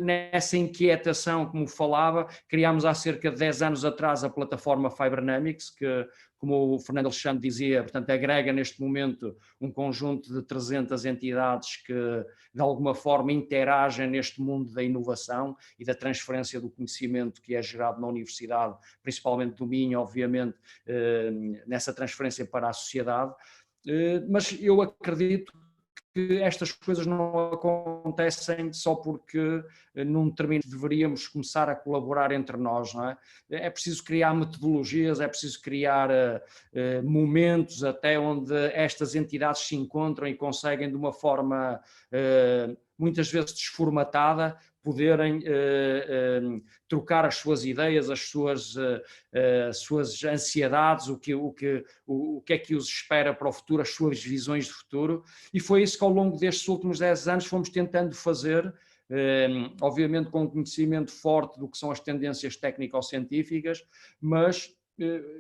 nessa inquietação, como falava, criámos há cerca de 10 anos atrás a plataforma Fibernamics, que, como o Fernando Alexandre dizia, portanto, agrega neste momento um conjunto de 300 entidades que, de alguma forma, interagem neste mundo da inovação e da transferência do conhecimento que é gerado na universidade, principalmente do Minho, obviamente, nessa transferência para a sociedade. Mas eu acredito que estas coisas não acontecem só porque num determinado deveríamos começar a colaborar entre nós, não é? É preciso criar metodologias, é preciso criar momentos até onde estas entidades se encontram e conseguem de uma forma muitas vezes desformatada poderem trocar as suas ideias, as suas ansiedades, o que é que os espera para o futuro, as suas visões de futuro, e foi isso que ao longo destes últimos 10 anos fomos tentando fazer, obviamente com um conhecimento forte do que são as tendências técnico-científicas, mas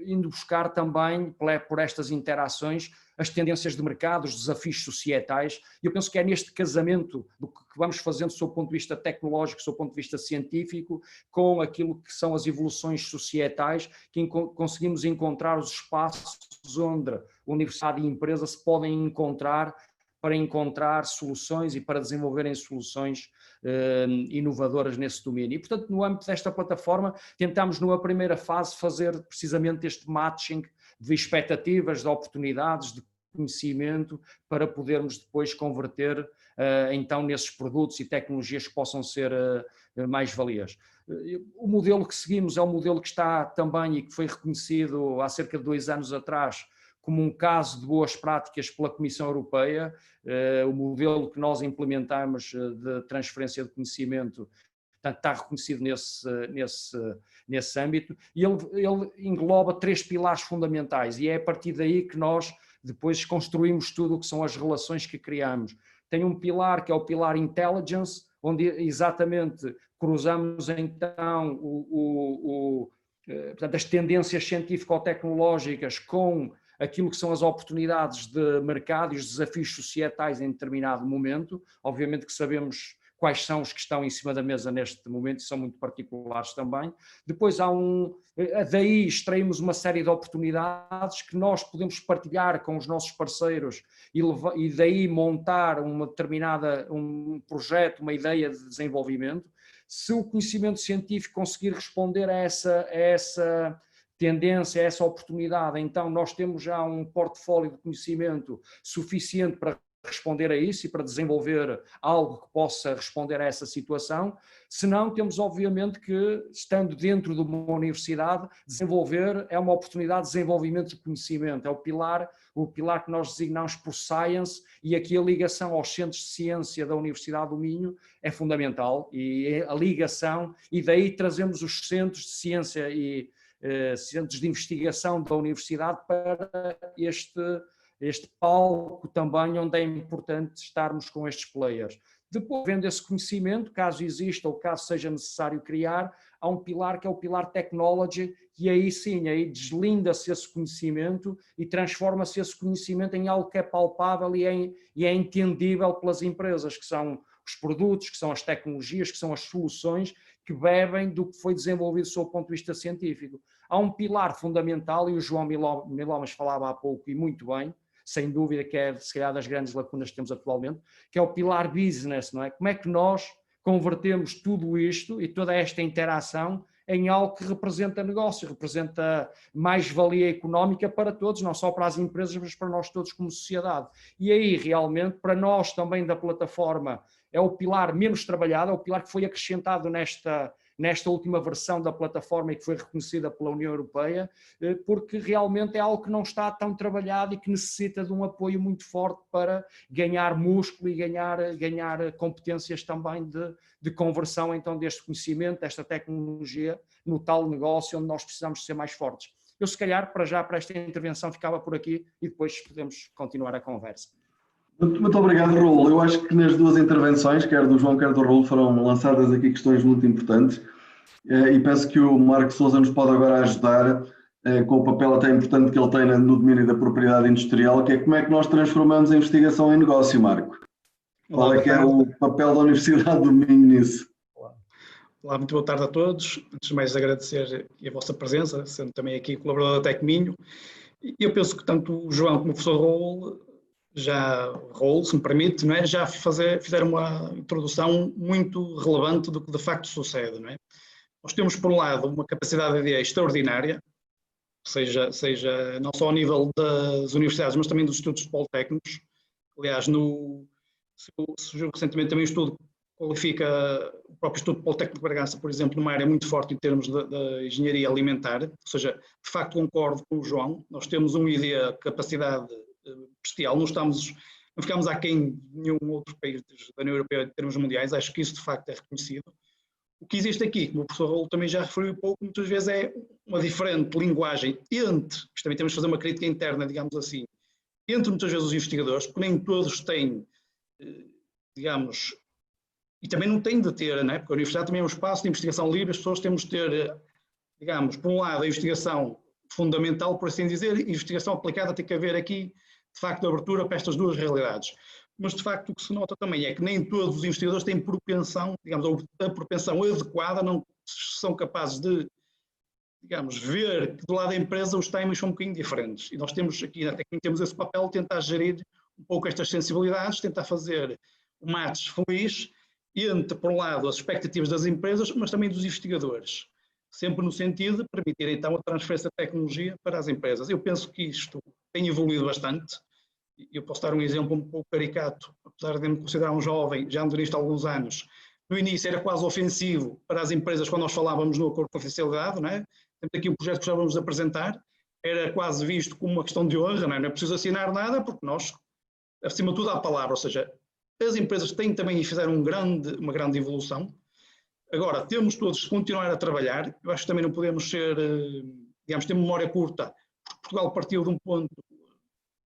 indo buscar também, por estas interações, as tendências de mercado, os desafios societais, e eu penso que é neste casamento do que vamos fazendo sob o ponto de vista tecnológico, sob o ponto de vista científico, com aquilo que são as evoluções societais, que conseguimos encontrar os espaços onde a universidade e a empresa se podem encontrar para encontrar soluções e para desenvolverem soluções inovadoras nesse domínio. E, portanto, no âmbito desta plataforma, tentámos numa primeira fase fazer precisamente este matching de expectativas, de oportunidades, de conhecimento, para podermos depois converter então nesses produtos e tecnologias que possam ser mais-valias. O modelo que seguimos é um modelo que está também e que foi reconhecido há cerca de 2 anos atrás como um caso de boas práticas pela Comissão Europeia. O modelo que nós implementamos de transferência de conhecimento, portanto, está reconhecido nesse âmbito, e ele engloba 3 pilares fundamentais, e é a partir daí que nós depois construímos tudo o que são as relações que criamos. Tem um pilar que é o pilar Intelligence, onde exatamente cruzamos então portanto, as tendências científico-tecnológicas com aquilo que são as oportunidades de mercado e os desafios societais em determinado momento. Obviamente que sabemos quais são os que estão em cima da mesa neste momento e são muito particulares também. Depois daí extraímos uma série de oportunidades que nós podemos partilhar com os nossos parceiros e daí montar um projeto, uma ideia de desenvolvimento. Se o conhecimento científico conseguir responder a essa tendência, a essa oportunidade, então nós temos já um portfólio de conhecimento suficiente para responder a isso e para desenvolver algo que possa responder a essa situação. Senão, temos obviamente que, estando dentro de uma universidade, desenvolver é uma oportunidade de desenvolvimento de conhecimento, é o pilar que nós designamos por Science, e aqui a ligação aos centros de ciência da Universidade do Minho é fundamental, e a ligação, e daí trazemos os centros de ciência e centros de investigação da universidade para este palco também, onde é importante estarmos com estes players. Depois, vendo esse conhecimento, caso exista ou caso seja necessário criar, há um pilar que é o pilar Technology, e aí sim, aí deslinda-se esse conhecimento e transforma-se esse conhecimento em algo que é palpável e é entendível pelas empresas, que são os produtos, que são as tecnologias, que são as soluções que bebem do que foi desenvolvido sob o ponto de vista científico. Há um pilar fundamental, e o João Milomas falava há pouco e muito bem, sem dúvida que é, se calhar, das grandes lacunas que temos atualmente, que é o pilar business, não é? Como é que nós convertemos tudo isto e toda esta interação em algo que representa negócio, representa mais-valia económica para todos, não só para as empresas, mas para nós todos como sociedade. E aí, realmente, para nós também da plataforma, é o pilar menos trabalhado, é o pilar que foi acrescentado nesta última versão da plataforma e que foi reconhecida pela União Europeia, porque realmente é algo que não está tão trabalhado e que necessita de um apoio muito forte para ganhar músculo e ganhar competências também de conversão então deste conhecimento, desta tecnologia, no tal negócio onde nós precisamos ser mais fortes. Eu, se calhar, para esta intervenção ficava por aqui e depois podemos continuar a conversa. Muito obrigado, Raul. Eu acho que nas duas intervenções, quer do João, quer do Raul, foram lançadas aqui questões muito importantes, e penso que o Marco Sousa nos pode agora ajudar com o papel até importante que ele tem no domínio da propriedade industrial, que é como é que nós transformamos a investigação em negócio, Marco. Qual é que é o papel da Universidade do Minho nisso? Olá, muito boa tarde a todos. Antes de mais, agradecer a vossa presença, sendo também aqui colaborador da Tecminho. Eu penso que tanto o João como o professor Raul, se me permite, não é? Já fizeram uma introdução muito relevante do que de facto sucede. Não é? Nós temos, por um lado, uma capacidade de ideia extraordinária, seja não só ao nível das universidades, mas também dos estudos politécnicos. Aliás, surgiu recentemente também um estudo que qualifica o próprio Estudo Politécnico de Bragança, por exemplo, numa área muito forte em termos da engenharia alimentar, ou seja, de facto concordo com o João, nós temos uma ideia de capacidade bestial, não ficamos aquém de nenhum outro país da União Europeia em termos mundiais, acho que isso de facto é reconhecido. O que existe aqui, como o professor Raul também já referiu um pouco, muitas vezes é uma diferente linguagem entre, isto também temos de fazer uma crítica interna, digamos assim, entre muitas vezes os investigadores, porque nem todos têm, digamos, e também não têm de ter, não é? Porque a universidade também é um espaço de investigação livre, as pessoas temos de ter, digamos, por um lado a investigação fundamental, por assim dizer, e investigação aplicada tem que haver aqui, de facto, abertura para estas duas realidades. Mas, de facto, o que se nota também é que nem todos os investigadores têm propensão, digamos, a propensão adequada, não são capazes de, digamos, ver que do lado da empresa os timings são um bocadinho diferentes. E nós temos aqui, até que temos esse papel, tentar gerir um pouco estas sensibilidades, tentar fazer o match feliz entre, por um lado, as expectativas das empresas, mas também dos investigadores. Sempre no sentido de permitir, então, a transferência de tecnologia para as empresas. Eu penso que isto tem evoluído bastante. Eu posso dar um exemplo um pouco caricato, apesar de me considerar um jovem, já ando nisto há alguns anos. No início era quase ofensivo para as empresas quando nós falávamos no acordo de confidencialidade, não é? Temos aqui um projeto que já vamos apresentar, era quase visto como uma questão de honra, não é? Não é preciso assinar nada, porque nós, acima de tudo, há a palavra, ou seja, as empresas têm também e fizeram uma grande evolução. Agora, temos todos de continuar a trabalhar, eu acho que também não podemos ser, digamos, ter memória curta, porque Portugal partiu de um ponto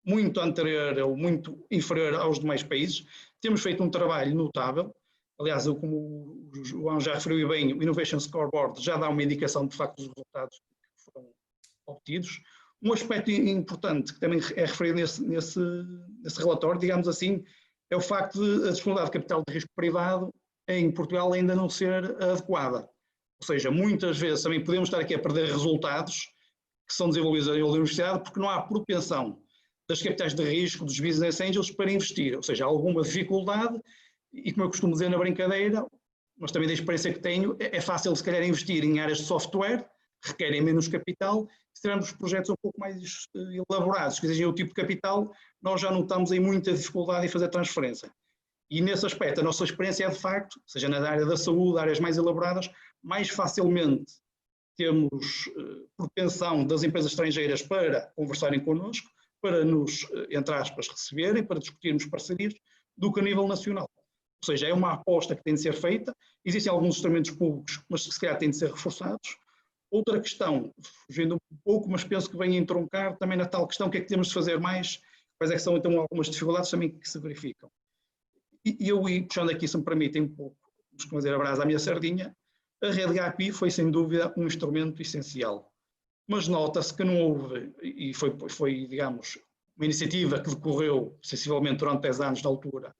muito anterior ou muito inferior aos demais países. Temos feito um trabalho notável, aliás, como o João já referiu bem, o Innovation Scoreboard já dá uma indicação de facto dos resultados que foram obtidos. Um aspecto importante que também é referido nesse relatório, digamos assim, é o facto de a disponibilidade de capital de risco privado em Portugal ainda não ser adequada. Ou seja, muitas vezes também podemos estar aqui a perder resultados que são desenvolvidos na universidade porque não há propensão das capitais de risco, dos business angels para investir. Ou seja, há alguma dificuldade e, como eu costumo dizer na brincadeira, mas também da experiência que tenho, é fácil se calhar investir em áreas de software, requerem menos capital. Se tivermos projetos um pouco mais elaborados, que exigem o tipo de capital, nós já notamos aí muita dificuldade em fazer transferência. E nesse aspecto, a nossa experiência é de facto, seja na área da saúde, áreas mais elaboradas, mais facilmente temos propensão das empresas estrangeiras para conversarem connosco, para nos, entre aspas, receberem, para discutirmos parcerias, do que a nível nacional. Ou seja, é uma aposta que tem de ser feita, existem alguns instrumentos públicos, mas que se calhar têm de ser reforçados. Outra questão, fugindo um pouco, mas penso que vem entroncar também na tal questão, o que é que temos de fazer mais, quais é que são então algumas dificuldades também que se verificam. E eu, puxando aqui, se me permitem um pouco, vamos fazer a brasa à minha sardinha, a rede API foi sem dúvida um instrumento essencial, mas nota-se que não houve, e foi, digamos, uma iniciativa que decorreu sensivelmente durante 10 anos na altura,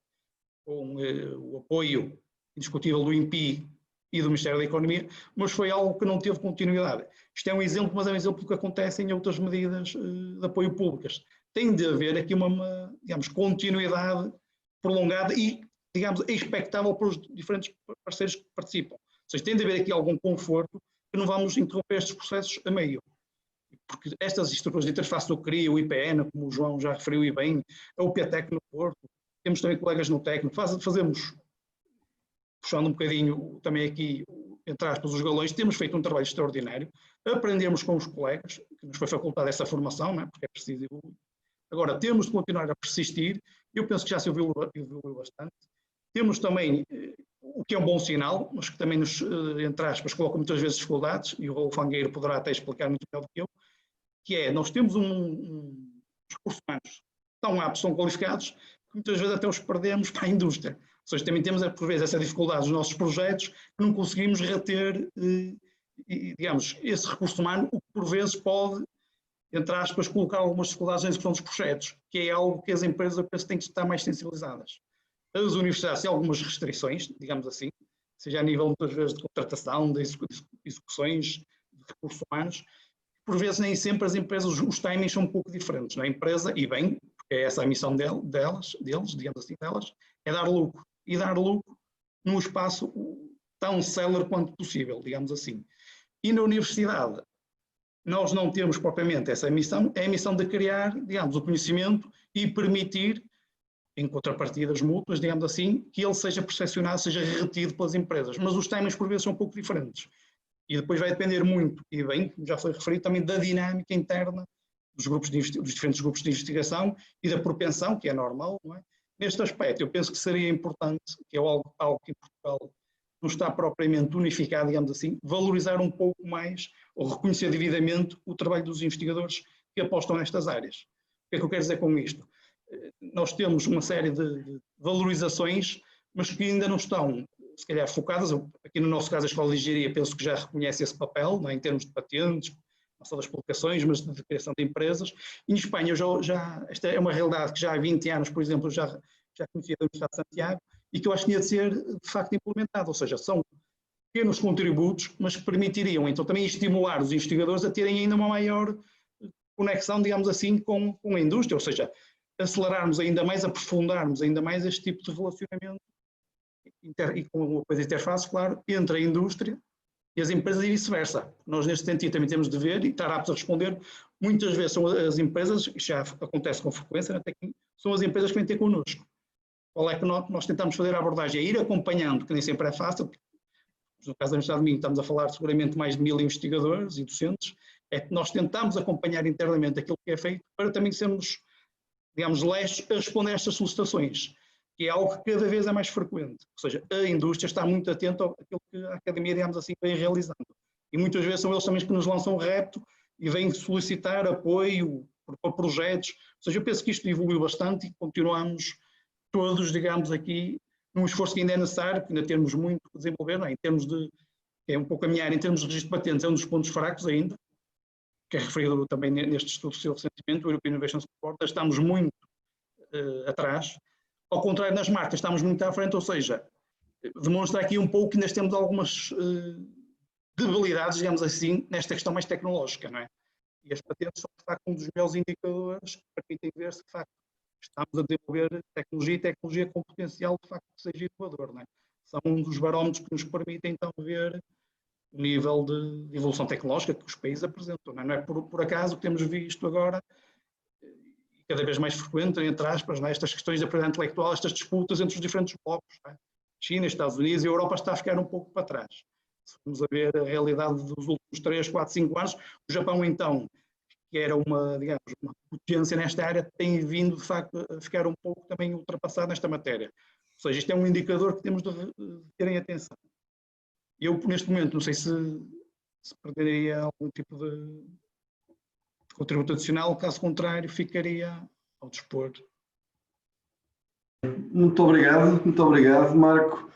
com o apoio indiscutível do INPI e do Ministério da Economia, mas foi algo que não teve continuidade. Isto é um exemplo, mas é um exemplo do que acontece em outras medidas de apoio públicas. Tem de haver aqui uma, digamos, continuidade prolongada e, digamos, expectável para os diferentes parceiros que participam. Ou seja, tem de haver aqui algum conforto que não vamos interromper estes processos a meio. Porque estas estruturas de interface do CRI, o IPN, como o João já referiu e bem, a UPTEC no Porto, temos também colegas no técnico, fazemos, puxando um bocadinho também aqui, entre aspas, os galões, temos feito um trabalho extraordinário, aprendemos com os colegas, que nos foi facultada essa formação, não é? Porque é preciso evoluir. Agora, temos de continuar a persistir, eu penso que já se evoluiu bastante. Temos também, o que é um bom sinal, mas que também nos, entre aspas, coloca muitas vezes dificuldades, e o Raul Fangueiro poderá até explicar muito melhor do que eu, que é, nós temos recursos humanos tão aptos, tão qualificados, que muitas vezes até os perdemos para a indústria. Ou seja, também temos, por vezes, essa dificuldade nos nossos projetos, que não conseguimos reter, digamos, esse recurso humano, o que por vezes pode, entre aspas, colocar algumas dificuldades na execução dos projetos, que é algo que as empresas, eu penso, têm que estar mais sensibilizadas. As universidades têm algumas restrições, digamos assim, seja a nível, muitas vezes, de contratação, de execuções de recursos humanos. Por vezes, nem sempre as empresas, os timings são um pouco diferentes. A empresa, e bem, porque é essa a missão deles, digamos assim, é dar lucro. E dar lucro num espaço tão célere quanto possível, digamos assim. E na universidade, nós não temos propriamente essa missão, é a missão de criar, digamos, o conhecimento e permitir, em contrapartidas mútuas, digamos assim, que ele seja percepcionado, seja retido pelas empresas. Mas os timings, por vezes, são um pouco diferentes. E depois vai depender muito, e bem, como já foi referido, também da dinâmica interna dos diferentes grupos de investigação e da propensão, que é normal, não é? Neste aspecto, eu penso que seria importante, que é algo que em Portugal não está propriamente unificado, digamos assim, valorizar um pouco mais, ou reconhecer devidamente o trabalho dos investigadores que apostam nestas áreas. O que é que eu quero dizer com isto? Nós temos uma série de valorizações, mas que ainda não estão, se calhar, focadas. Aqui no nosso caso, a Escola de Engenharia, penso que já reconhece esse papel, não é? Em termos de patentes, não só das publicações, mas de criação de empresas. E em Espanha, esta é uma realidade que já há 20 anos, por exemplo, já conhecia da Universidade de Santiago, e que eu acho que tinha de ser, de facto, implementado. Ou seja, são pequenos contributos, mas que permitiriam, então, também estimular os investigadores a terem ainda uma maior conexão, digamos assim, com a indústria, ou seja, acelerarmos ainda mais, aprofundarmos ainda mais este tipo de relacionamento e com uma coisa de interface, claro, entre a indústria e as empresas e vice-versa. Nós, neste sentido, também temos de ver e estar aptos a responder. Muitas vezes são as empresas, isto já acontece com frequência, até que são as empresas que vêm ter connosco. Qual é que nós tentamos fazer a abordagem? É ir acompanhando, que nem sempre é fácil, porque no caso da Universidade de Minho estamos a falar de seguramente mais de 1000 investigadores e docentes, é que nós tentamos acompanhar internamente aquilo que é feito para também sermos, digamos, lestos a responder a estas solicitações, que é algo que cada vez é mais frequente. Ou seja, a indústria está muito atenta àquilo que a academia, digamos assim, vem realizando. E muitas vezes são eles também que nos lançam um repto e vêm solicitar apoio para projetos. Ou seja, eu penso que isto evoluiu bastante e continuamos todos, digamos aqui, num esforço que ainda é necessário, que ainda temos muito a desenvolver, não é? Em termos de, é um pouco a minha área, em termos de registro de patentes, é um dos pontos fracos ainda, que é referido também neste estudo seu recentemente, o European Innovation Support, estamos muito atrás. Ao contrário, nas marcas estamos muito à frente, ou seja, demonstra aqui um pouco que ainda temos algumas debilidades, digamos assim, nesta questão mais tecnológica, não é? E as patentes são, de facto, um dos melhores indicadores que permitem ver se, de facto, estamos a desenvolver tecnologia e tecnologia com potencial, de facto, que seja inovador, não é? São um dos barómetros que nos permitem, então, ver o nível de evolução tecnológica que os países apresentam. Não é por acaso que temos visto agora, cada vez mais frequente, entre aspas, estas questões da propriedade intelectual, estas disputas entre os diferentes blocos. China, Estados Unidos e a Europa está a ficar um pouco para trás. Se formos a ver a realidade dos últimos 3, 4, 5 anos, o Japão, então, que era uma potência nesta área, tem vindo, de facto, a ficar um pouco também ultrapassado nesta matéria. Ou seja, isto é um indicador que temos de terem atenção. Eu, neste momento, não sei se perderia algum tipo de contributo adicional, caso contrário, ficaria ao dispor. Muito obrigado, Marco.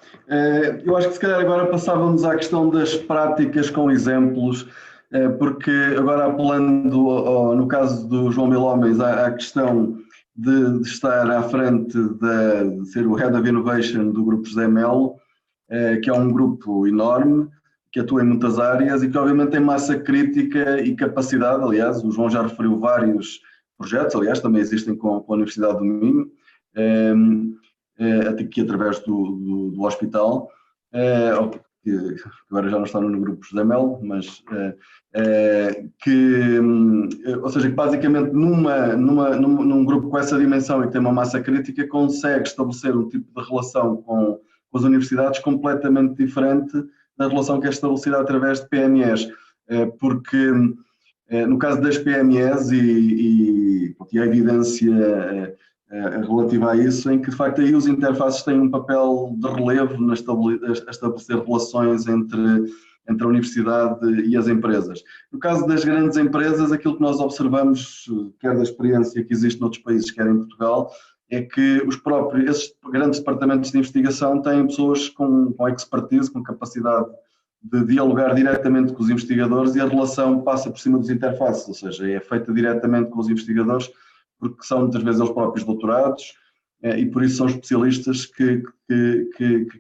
Eu acho que se calhar agora passávamos à questão das práticas com exemplos, porque agora apelando, no caso do João Milhomens, à questão de estar à frente, de ser o Head of Innovation do Grupo José Melo, que é um grupo enorme, que atua em muitas áreas e que obviamente tem massa crítica e capacidade. Aliás, o João já referiu vários projetos, aliás, também existem com a Universidade do Minho, até aqui através do hospital, que agora já não está no grupo José Melo, mas ou seja, que basicamente num grupo com essa dimensão e que tem uma massa crítica consegue estabelecer um tipo de relação com as universidades completamente diferente da relação que é estabelecida através de PMEs, porque no caso das PMEs e a evidência relativa a isso, em que de facto aí os interfaces têm um papel de relevo a estabelecer relações entre a universidade e as empresas. No caso das grandes empresas, aquilo que nós observamos, quer da experiência que existe noutros países, quer em Portugal, é que esses grandes departamentos de investigação têm pessoas com expertise, com capacidade de dialogar diretamente com os investigadores e a relação passa por cima dos interfaces, ou seja, é feita diretamente com os investigadores, porque são muitas vezes eles próprios doutorados e por isso são especialistas que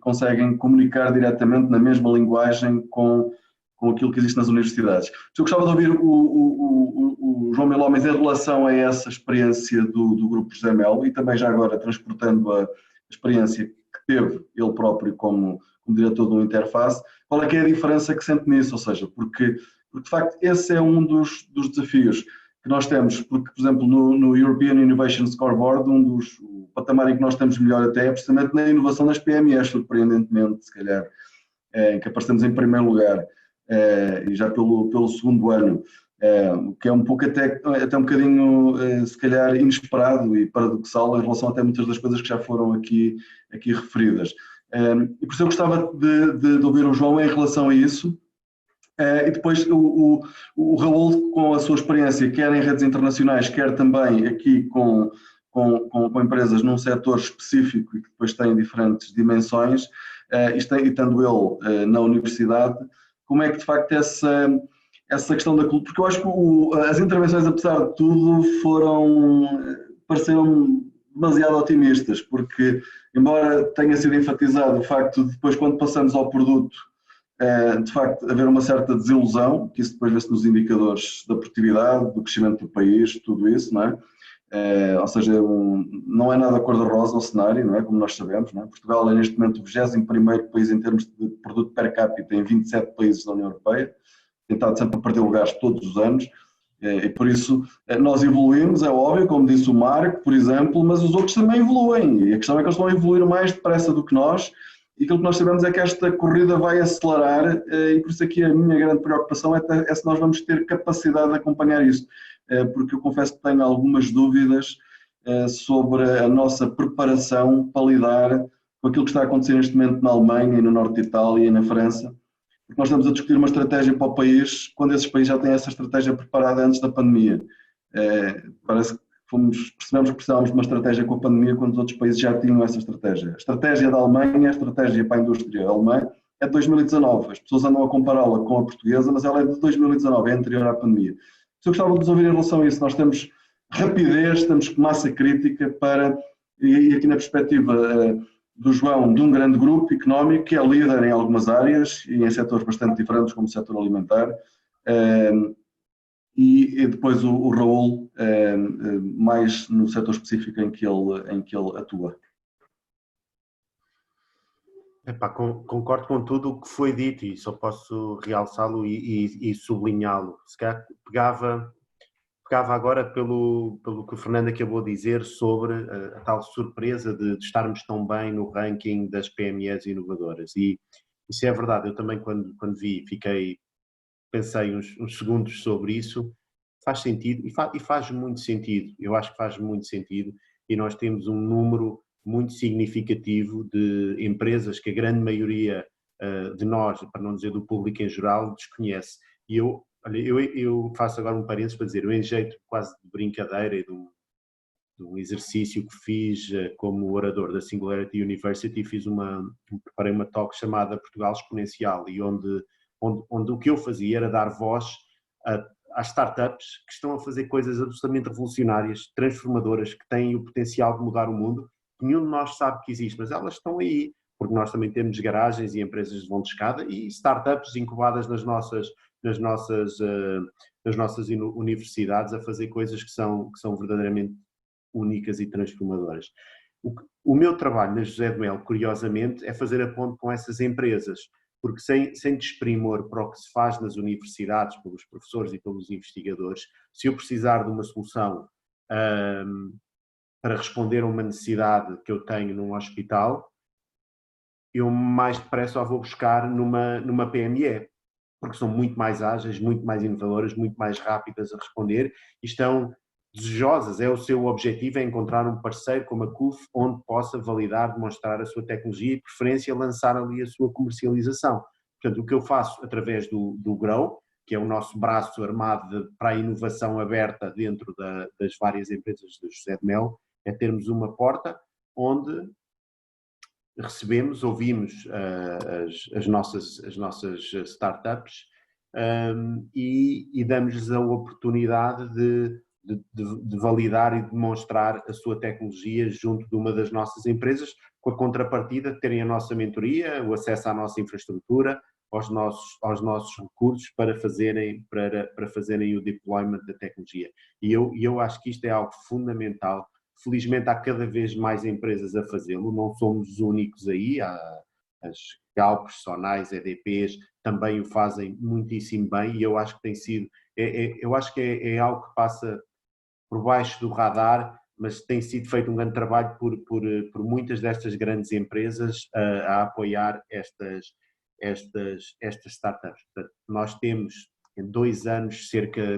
conseguem comunicar diretamente na mesma linguagem com aquilo que existe nas universidades. Eu gostava de ouvir o João Milhomens em relação a essa experiência do Grupo José Melo e também já agora transportando a experiência que teve ele próprio como diretor do Interface, qual é que é a diferença que sente nisso, ou seja, porque de facto esse é um dos desafios que nós temos, porque, por exemplo, no European Innovation Scoreboard, o patamar em que nós estamos melhor até é precisamente na inovação das PMEs, surpreendentemente, se calhar, em que aparecemos em primeiro lugar, e já pelo segundo ano, o que é um pouco até um bocadinho, se calhar, inesperado e paradoxal em relação até muitas das coisas que já foram aqui referidas. E por isso eu gostava de ouvir o João em relação a isso. E depois o Raul, com a sua experiência, quer em redes internacionais, quer também aqui com empresas num setor específico e que depois tem diferentes dimensões, e estando ele na universidade, como é que de facto essa questão da cultura, porque eu acho que as intervenções, apesar de tudo, pareceram demasiado otimistas, porque embora tenha sido enfatizado o facto de depois, quando passamos ao produto, de facto haver uma certa desilusão, que isso depois vê-se nos indicadores da produtividade, do crescimento do país, tudo isso, não é? Ou seja, não é nada cor-de-rosa o cenário, não é? Como nós sabemos, não é? Portugal é neste momento o 21º país em termos de produto per capita em 27 países da União Europeia, tem estado sempre a perder lugares todos os anos, e por isso nós evoluímos, é óbvio, como disse o Marco, por exemplo, mas os outros também evoluem, e a questão é que eles estão a evoluir mais depressa do que nós, e aquilo que nós sabemos é que esta corrida vai acelerar, e por isso aqui a minha grande preocupação é se nós vamos ter capacidade de acompanhar isto, porque eu confesso que tenho algumas dúvidas sobre a nossa preparação para lidar com aquilo que está a acontecer neste momento na Alemanha e no norte de Itália e na França, porque nós estamos a discutir uma estratégia para o país quando esses países já têm essa estratégia preparada antes da pandemia. Parece que percebemos que precisávamos de uma estratégia com a pandemia quando os outros países já tinham essa estratégia. A estratégia da Alemanha, a estratégia para a indústria alemã é de 2019. As pessoas andam a compará-la com a portuguesa, mas ela é de 2019, é anterior à pandemia. Eu gostava de vos ouvir em relação a isso. Nós temos rapidez, temos massa crítica e aqui na perspectiva do João, de um grande grupo económico que é líder em algumas áreas e em setores bastante diferentes, como o setor alimentar, e depois o Raul, mais no setor específico em que ele atua. Epá, concordo com tudo o que foi dito e só posso realçá-lo e sublinhá-lo. Se calhar pegava agora pelo que o Fernando acabou de dizer sobre a tal surpresa de estarmos tão bem no ranking das PMEs inovadoras. E isso é verdade, eu também quando vi, pensei uns segundos sobre isso, faz sentido e faz muito sentido, eu acho que faz muito sentido, e nós temos um número muito significativo de empresas que a grande maioria de nós, para não dizer do público em geral, desconhece. E eu faço agora um parênteses para dizer, eu em jeito quase de brincadeira e de um exercício que fiz como orador da Singularity University, preparei uma talk chamada Portugal Exponencial, e onde o que eu fazia era dar voz às startups que estão a fazer coisas absolutamente revolucionárias, transformadoras, que têm o potencial de mudar o mundo, que nenhum de nós sabe que existe, mas elas estão aí, porque nós também temos garagens e empresas de vão de escada e startups incubadas nas nossas universidades a fazer coisas que são verdadeiramente únicas e transformadoras. O meu trabalho na José de Mel, curiosamente, é fazer a ponte com essas empresas, porque sem desprimor para o que se faz nas universidades, pelos professores e pelos investigadores, se eu precisar de uma solução para responder a uma necessidade que eu tenho num hospital, eu mais depressa vou buscar numa PME, porque são muito mais ágeis, muito mais inovadoras, muito mais rápidas a responder e estão desejosas. É o seu objetivo, é encontrar um parceiro como a CUF onde possa validar, demonstrar a sua tecnologia e, de preferência, lançar ali a sua comercialização. Portanto, o que eu faço através do Grow, que é o nosso braço armado para a inovação aberta dentro das várias empresas do José de Mel, é termos uma porta onde recebemos, ouvimos as nossas startups e damos-lhes a oportunidade de validar e demonstrar a sua tecnologia junto de uma das nossas empresas, com a contrapartida de terem a nossa mentoria, o acesso à nossa infraestrutura, aos nossos recursos para fazerem o deployment da tecnologia. E eu acho que isto é algo fundamental. Felizmente há cada vez mais empresas a fazê-lo, não somos os únicos aí, as Galp, Sonais, EDPs também o fazem muitíssimo bem e eu acho que tem sido, eu acho que é algo que passa por baixo do radar, mas tem sido feito um grande trabalho por muitas destas grandes empresas a apoiar estas startups. Portanto, nós temos em 2 anos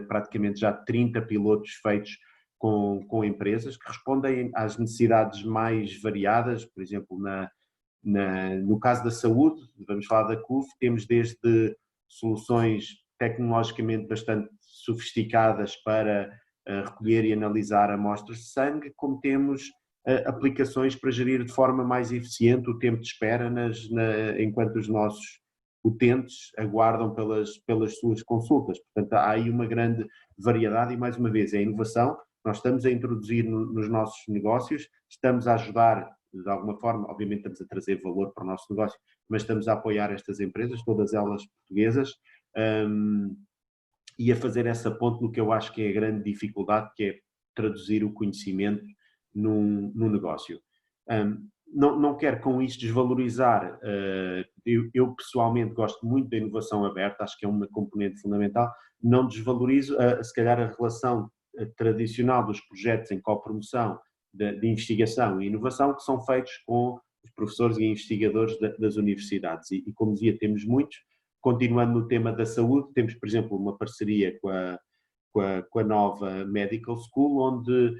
praticamente já 30 pilotos feitos com empresas que respondem às necessidades mais variadas, por exemplo, no caso da saúde, vamos falar da CUF, temos desde soluções tecnologicamente bastante sofisticadas para recolher e analisar amostras de sangue, como temos aplicações para gerir de forma mais eficiente o tempo de espera enquanto os nossos utentes aguardam pelas suas consultas. Portanto, há aí uma grande variedade e, mais uma vez, é a inovação. Nós estamos a introduzir nos nossos negócios, estamos a ajudar, de alguma forma, obviamente estamos a trazer valor para o nosso negócio, mas estamos a apoiar estas empresas, todas elas portuguesas, e a fazer essa ponte no que eu acho que é a grande dificuldade, que é traduzir o conhecimento num negócio. Não quero com isto desvalorizar, eu pessoalmente gosto muito da inovação aberta, acho que é uma componente fundamental, não desvalorizo se calhar a relação tradicional dos projetos em copromoção de investigação e inovação que são feitos com os professores e investigadores das universidades e como dizia, temos muitos. Continuando no tema da saúde, temos por exemplo uma parceria com a Nova Medical School, onde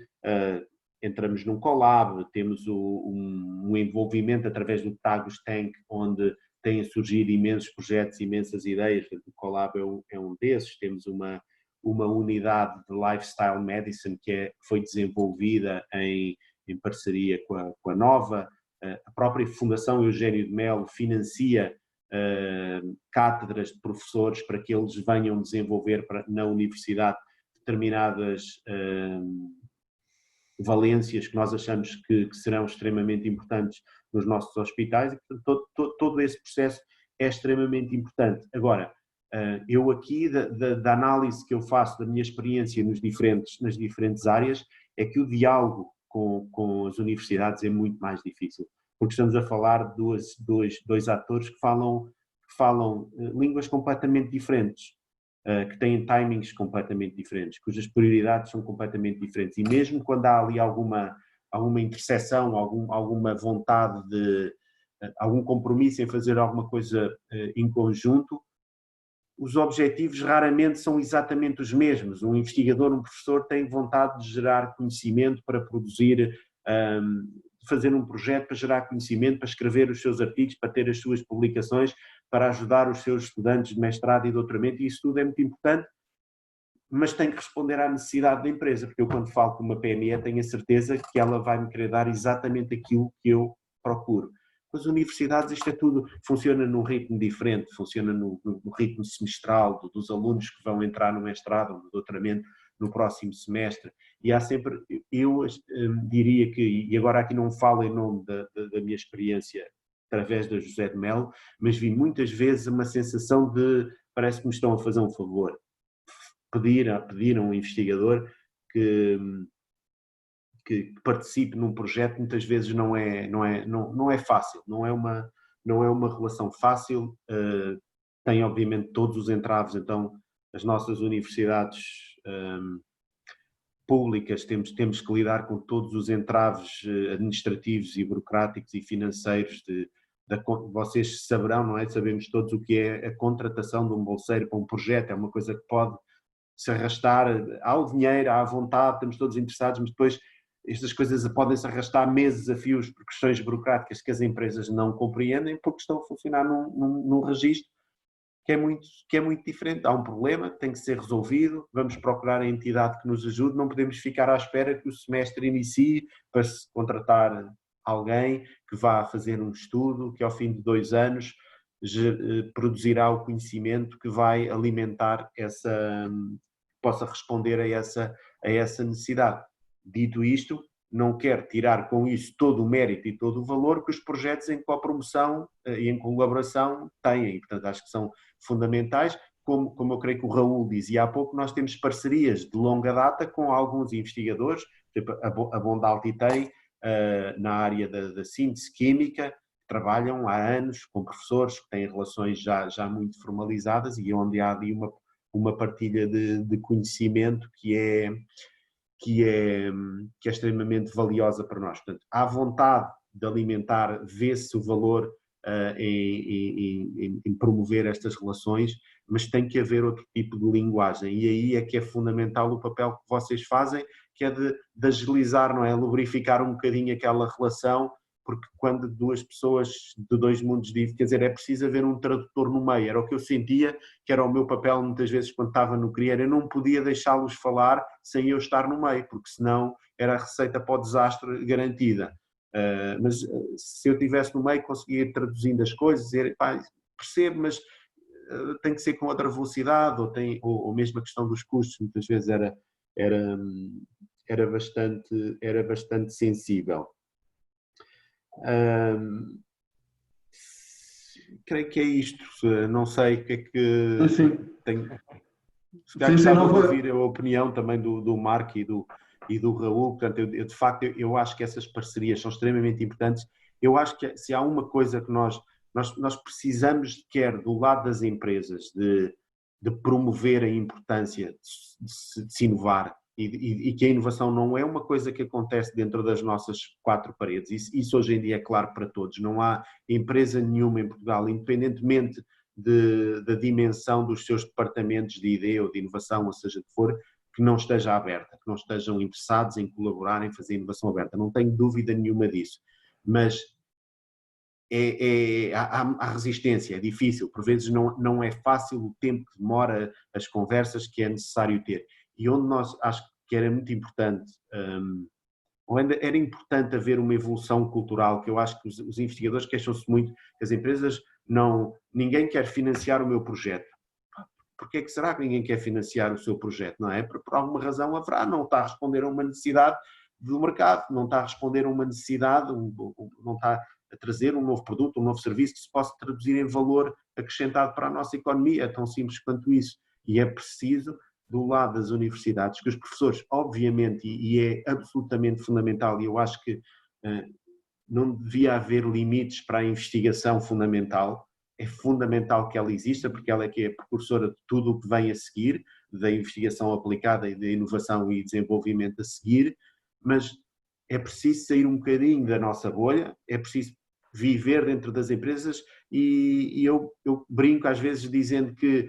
entramos num collab, temos um envolvimento através do Tagus Tank, onde têm surgido imensos projetos, imensas ideias. O collab é um desses. Temos uma unidade de Lifestyle Medicine que foi desenvolvida em parceria com a Nova. A própria Fundação Eugênio de Melo financia cátedras de professores para que eles venham desenvolver na universidade determinadas valências que nós achamos que serão extremamente importantes nos nossos hospitais e, portanto, todo esse processo é extremamente importante. Agora, eu aqui, da análise que eu faço da minha experiência nas diferentes áreas, é que o diálogo com as universidades é muito mais difícil. porque estamos a falar de dois atores que falam línguas completamente diferentes, que têm timings completamente diferentes, cujas prioridades são completamente diferentes, e mesmo quando há ali alguma interseção, alguma vontade de, algum compromisso em fazer alguma coisa em conjunto, os objetivos raramente são exatamente os mesmos. Um investigador, um professor tem vontade de gerar conhecimento para produzir, fazer um projeto para gerar conhecimento, para escrever os seus artigos, para ter as suas publicações, para ajudar os seus estudantes de mestrado e doutoramento, e isso tudo é muito importante, mas tem que responder à necessidade da empresa, porque eu quando falo com uma PME tenho a certeza que ela vai me querer dar exatamente aquilo que eu procuro. Com as universidades isto é tudo, funciona num ritmo diferente, funciona no ritmo semestral dos alunos que vão entrar no mestrado ou no doutoramento no próximo semestre, e há sempre, eu diria que, e agora aqui não falo em nome da minha experiência através da José de Melo, mas vi muitas vezes uma sensação de, parece que me estão a fazer um favor, pedir a um investigador que participe num projeto, muitas vezes não é fácil, não é uma relação fácil, tem obviamente todos os entraves, então as nossas universidades públicas temos que lidar com todos os entraves administrativos e burocráticos e financeiros vocês saberão, não é? Sabemos todos o que é a contratação de um bolseiro para um projeto, é uma coisa que pode se arrastar, há o dinheiro, há a vontade, estamos todos interessados, mas depois estas coisas podem se arrastar meses a fios por questões burocráticas que as empresas não compreendem porque estão a funcionar num registro que é muito diferente. Há um problema, tem que ser resolvido, vamos procurar a entidade que nos ajude, não podemos ficar à espera que o semestre inicie para se contratar alguém que vá fazer um estudo, que ao fim de 2 anos produzirá o conhecimento que vai alimentar possa responder a essa necessidade. Dito isto, não quero tirar com isso todo o mérito e todo o valor que os projetos em copromoção e em colaboração têm, e portanto acho que são fundamentais, como eu creio que o Raul dizia há pouco, nós temos parcerias de longa data com alguns investigadores, tipo a Bondalti tem, na área da síntese química, trabalham há anos com professores que têm relações já muito formalizadas e onde há ali uma partilha de conhecimento que é extremamente valiosa para nós. Portanto, há vontade de alimentar, vê-se o valor em promover estas relações, mas tem que haver outro tipo de linguagem, e aí é que é fundamental o papel que vocês fazem, que é de agilizar, não é? Lubrificar um bocadinho aquela relação, porque quando duas pessoas de dois mundos dizem, quer dizer, é preciso haver um tradutor no meio, era o que eu sentia, que era o meu papel muitas vezes quando estava no CRIER, eu não podia deixá-los falar sem eu estar no meio, porque senão era a receita para o desastre garantida. Mas se eu estivesse no meio conseguia ir traduzindo as coisas, dizer, pá, percebo, mas tem que ser com outra velocidade, ou mesmo a questão dos custos, muitas vezes era bastante sensível. Creio que é isto, não sei o que é que tenho. Gostava de ouvir a opinião também do Marco e do Raul. Portanto, de facto, eu acho que essas parcerias são extremamente importantes. Eu acho que se há uma coisa que nós precisamos, quer do lado das empresas, de promover a importância de se inovar, e que a inovação não é uma coisa que acontece dentro das nossas 4 paredes. Isso hoje em dia é claro para todos. Não há empresa nenhuma em Portugal, independentemente da dimensão dos seus departamentos de ID ou de inovação, ou seja o que for, que não esteja aberta, que não estejam interessados em colaborar, em fazer inovação aberta. Não tenho dúvida nenhuma disso. Mas há resistência, é difícil. Por vezes não é fácil o tempo que demora, as conversas que é necessário ter. E onde nós acho que era muito importante, era importante haver uma evolução cultural, que eu acho que os investigadores queixam-se muito que as empresas ninguém quer financiar o meu projeto. Porquê é que será que ninguém quer financiar o seu projeto? Não é? Por alguma razão haverá, não está a responder a uma necessidade do mercado, não está a responder a uma necessidade, não está a trazer um novo produto, um novo serviço que se possa traduzir em valor acrescentado para a nossa economia, é tão simples quanto isso. E é preciso, do lado das universidades, que os professores, obviamente, e é absolutamente fundamental, e eu acho que não devia haver limites para a investigação fundamental. É fundamental que ela exista, porque ela é que é a precursora de tudo o que vem a seguir, da investigação aplicada e da inovação e desenvolvimento a seguir, mas é preciso sair um bocadinho da nossa bolha, é preciso viver dentro das empresas e eu brinco às vezes dizendo que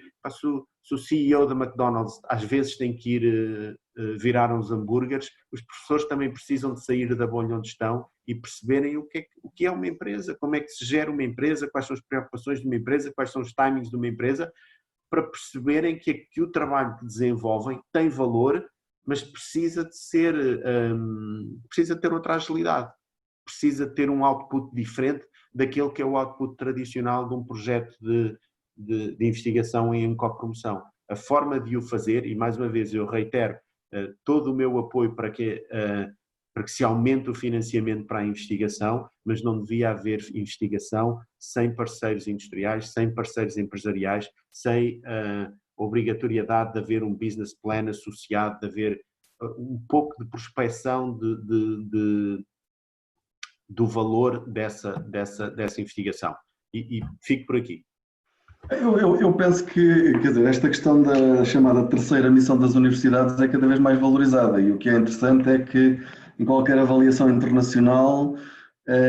se o CEO da McDonald's às vezes tem que ir virar uns hambúrgueres, os professores também precisam de sair da bolha onde estão e perceberem o que é uma empresa, como é que se gera uma empresa, quais são as preocupações de uma empresa, quais são os timings de uma empresa, para perceberem que o trabalho que desenvolvem tem valor, mas precisa de ser, precisa ter outra agilidade, precisa ter um output diferente daquele que é o output tradicional de um projeto de investigação em co-promoção. A forma de o fazer, e mais uma vez eu reitero todo o meu apoio para que se aumente o financiamento para a investigação, mas não devia haver investigação sem parceiros industriais, sem parceiros empresariais, sem obrigatoriedade de haver um business plan associado, de haver um pouco de prospecção do valor dessa investigação. E fico por aqui. Eu penso que, quer dizer, esta questão da chamada terceira missão das universidades é cada vez mais valorizada, e o que é interessante é que em qualquer avaliação internacional,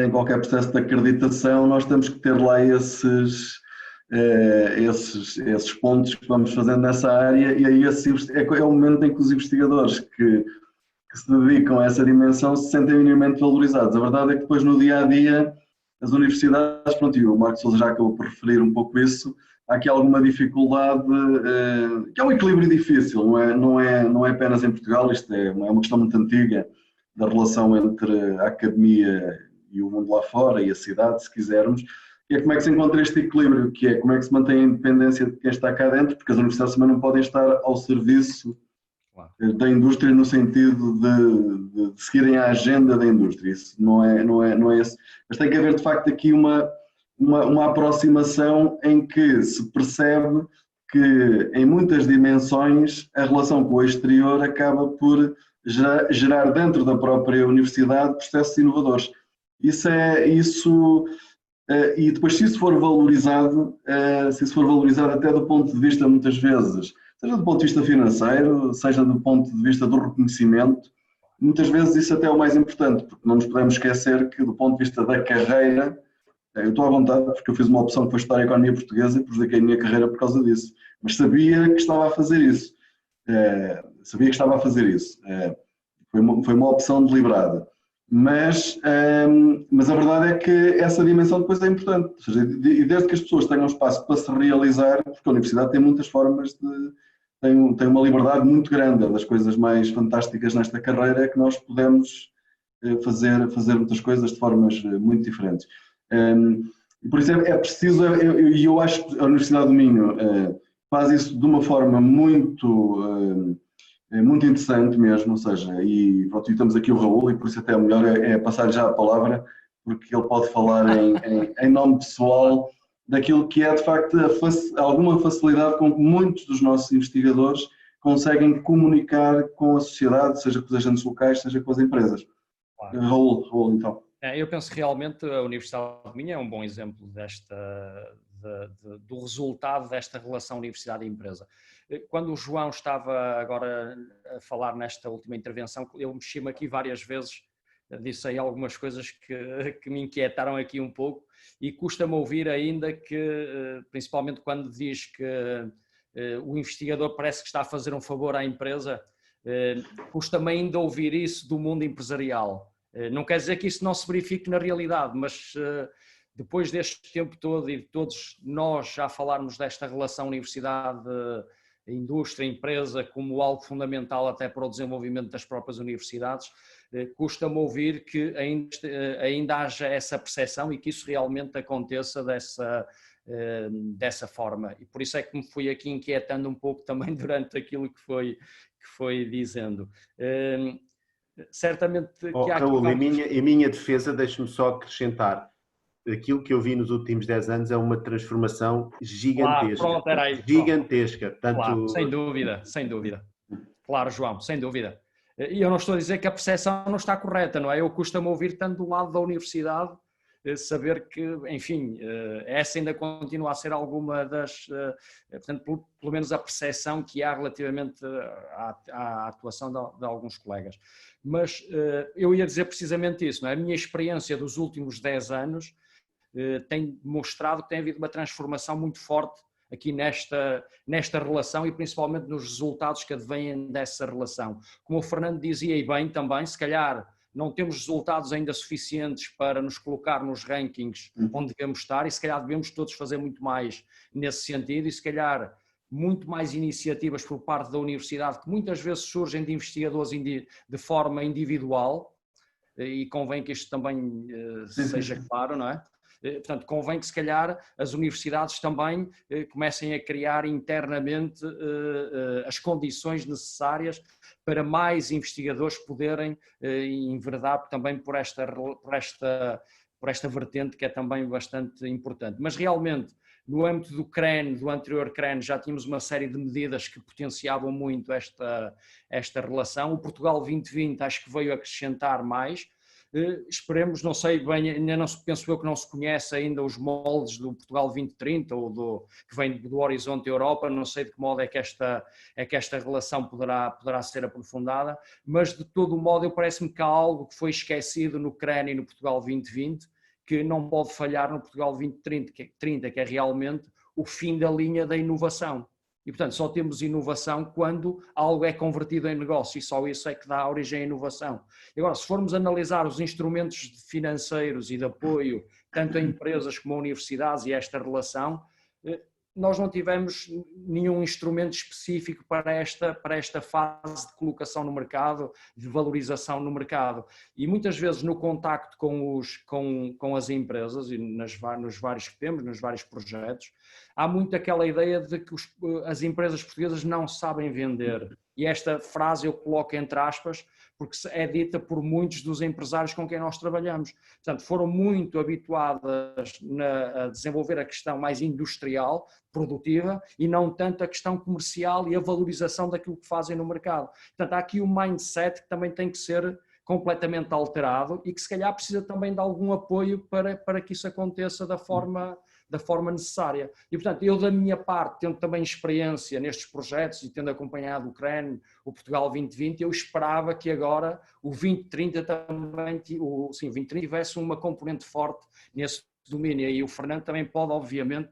em qualquer processo de acreditação, nós temos que ter lá esses pontos que vamos fazendo nessa área, e aí é o momento em que os investigadores que se dedicam a essa dimensão se sentem minimamente valorizados. A verdade é que depois no dia-a-dia as universidades, pronto, e o Marcos Sousa já acabou por referir um pouco isso, há aqui alguma dificuldade, que é um equilíbrio difícil, não é apenas em Portugal, isto é uma questão muito antiga da relação entre a academia e o mundo lá fora e a cidade, se quisermos, e é como é que se encontra este equilíbrio, que é como é que se mantém a independência de quem está cá dentro, porque as universidades também não podem estar ao serviço da indústria no sentido de seguirem a agenda da indústria, isso não é esse. Mas tem que haver de facto aqui uma aproximação em que se percebe que em muitas dimensões a relação com o exterior acaba por gerar dentro da própria universidade processos inovadores. E depois se isso for valorizado até do ponto de vista muitas vezes, seja do ponto de vista financeiro, seja do ponto de vista do reconhecimento, muitas vezes isso até é o mais importante, porque não nos podemos esquecer que do ponto de vista da carreira, eu estou à vontade porque eu fiz uma opção que foi estudar a economia portuguesa e prejudiquei a minha carreira por causa disso, mas sabia que estava a fazer isso, foi uma opção deliberada, mas a verdade é que essa dimensão depois é importante, ou seja, e desde que as pessoas tenham espaço para se realizar, porque a universidade tem muitas formas tem uma liberdade muito grande, das coisas mais fantásticas nesta carreira é que nós podemos fazer muitas coisas de formas muito diferentes. Por isso é preciso, e eu acho que a Universidade do Minho faz isso de uma forma muito interessante mesmo, ou seja, e pronto, e temos aqui o Raul, e por isso até o melhor é passar-lhe já a palavra, porque ele pode falar em nome pessoal daquilo que é de facto alguma facilidade com que muitos dos nossos investigadores conseguem comunicar com a sociedade, seja com os agentes locais, seja com as empresas. Claro. Raul, então. Eu penso que realmente a Universidade do Minho é um bom exemplo do resultado desta relação universidade e empresa. Quando o João estava agora a falar nesta última intervenção, eu mexi-me aqui várias vezes, disse aí algumas coisas que me inquietaram aqui um pouco e custa-me ouvir ainda que, principalmente quando diz que o investigador parece que está a fazer um favor à empresa, custa-me ainda ouvir isso do mundo empresarial. Não quer dizer que isso não se verifique na realidade, mas depois deste tempo todo e de todos nós já falarmos desta relação universidade, indústria, empresa como algo fundamental até para o desenvolvimento das próprias universidades, custa-me ouvir que ainda haja essa percepção e que isso realmente aconteça dessa forma. E por isso é que me fui aqui inquietando um pouco também durante aquilo que foi dizendo. Certamente que há Raul, em minha defesa, deixe-me só acrescentar, aquilo que eu vi nos últimos 10 anos é uma transformação gigantesca. Claro, pronto, era aí, gigantesca. Portanto... Claro, sem dúvida. Claro, João, sem dúvida. E eu não estou a dizer que a percepção não está correta, não é? Eu custa-me ouvir tanto do lado da universidade, saber que, enfim, essa ainda continua a ser alguma das, portanto, pelo menos a percepção que há relativamente à atuação de alguns colegas. Mas eu ia dizer precisamente isso, não é? A minha experiência dos últimos 10 anos tem mostrado que tem havido uma transformação muito forte aqui nesta relação e principalmente nos resultados que advêm dessa relação. Como o Fernando dizia e bem também, se calhar não temos resultados ainda suficientes para nos colocar nos rankings onde devemos estar e se calhar devemos todos fazer muito mais nesse sentido e se calhar muito mais iniciativas por parte da universidade que muitas vezes surgem de investigadores de forma individual e convém que isto também seja claro, não é? Portanto, convém que se calhar as universidades também comecem a criar internamente as condições necessárias para mais investigadores poderem enverdar também por esta vertente que é também bastante importante. Mas realmente, no âmbito do CREN, do anterior CREN, já tínhamos uma série de medidas que potenciavam muito esta relação. O Portugal 2020 acho que veio acrescentar mais. Esperemos, não sei bem, ainda não penso eu que não se conhece ainda os moldes do Portugal 2030 ou que vem do Horizonte Europa, não sei de que modo é que esta relação poderá ser aprofundada, mas de todo o modo parece-me que há algo que foi esquecido no CREN e no Portugal 2020 que não pode falhar no Portugal 2030, que é realmente o fim da linha da inovação. E, portanto, só temos inovação quando algo é convertido em negócio e só isso é que dá origem à inovação. E agora, se formos analisar os instrumentos financeiros e de apoio, tanto a empresas como a universidades e esta relação, nós não tivemos nenhum instrumento específico para esta fase de colocação no mercado, de valorização no mercado. E muitas vezes no contacto com as empresas e nos vários que temos, nos vários projetos, há muito aquela ideia de que as empresas portuguesas não sabem vender. E esta frase eu coloco entre aspas, porque é dita por muitos dos empresários com quem nós trabalhamos. Portanto, foram muito habituadas a desenvolver a questão mais industrial, produtiva, e não tanto a questão comercial e a valorização daquilo que fazem no mercado. Portanto, há aqui um mindset que também tem que ser completamente alterado e que se calhar precisa também de algum apoio para que isso aconteça da forma necessária. E, portanto, eu da minha parte, tendo também experiência nestes projetos e tendo acompanhado o CREN, o Portugal 2020, eu esperava que agora o 2030 também, o 2030 tivesse uma componente forte nesse domínio. E o Fernando também pode, obviamente,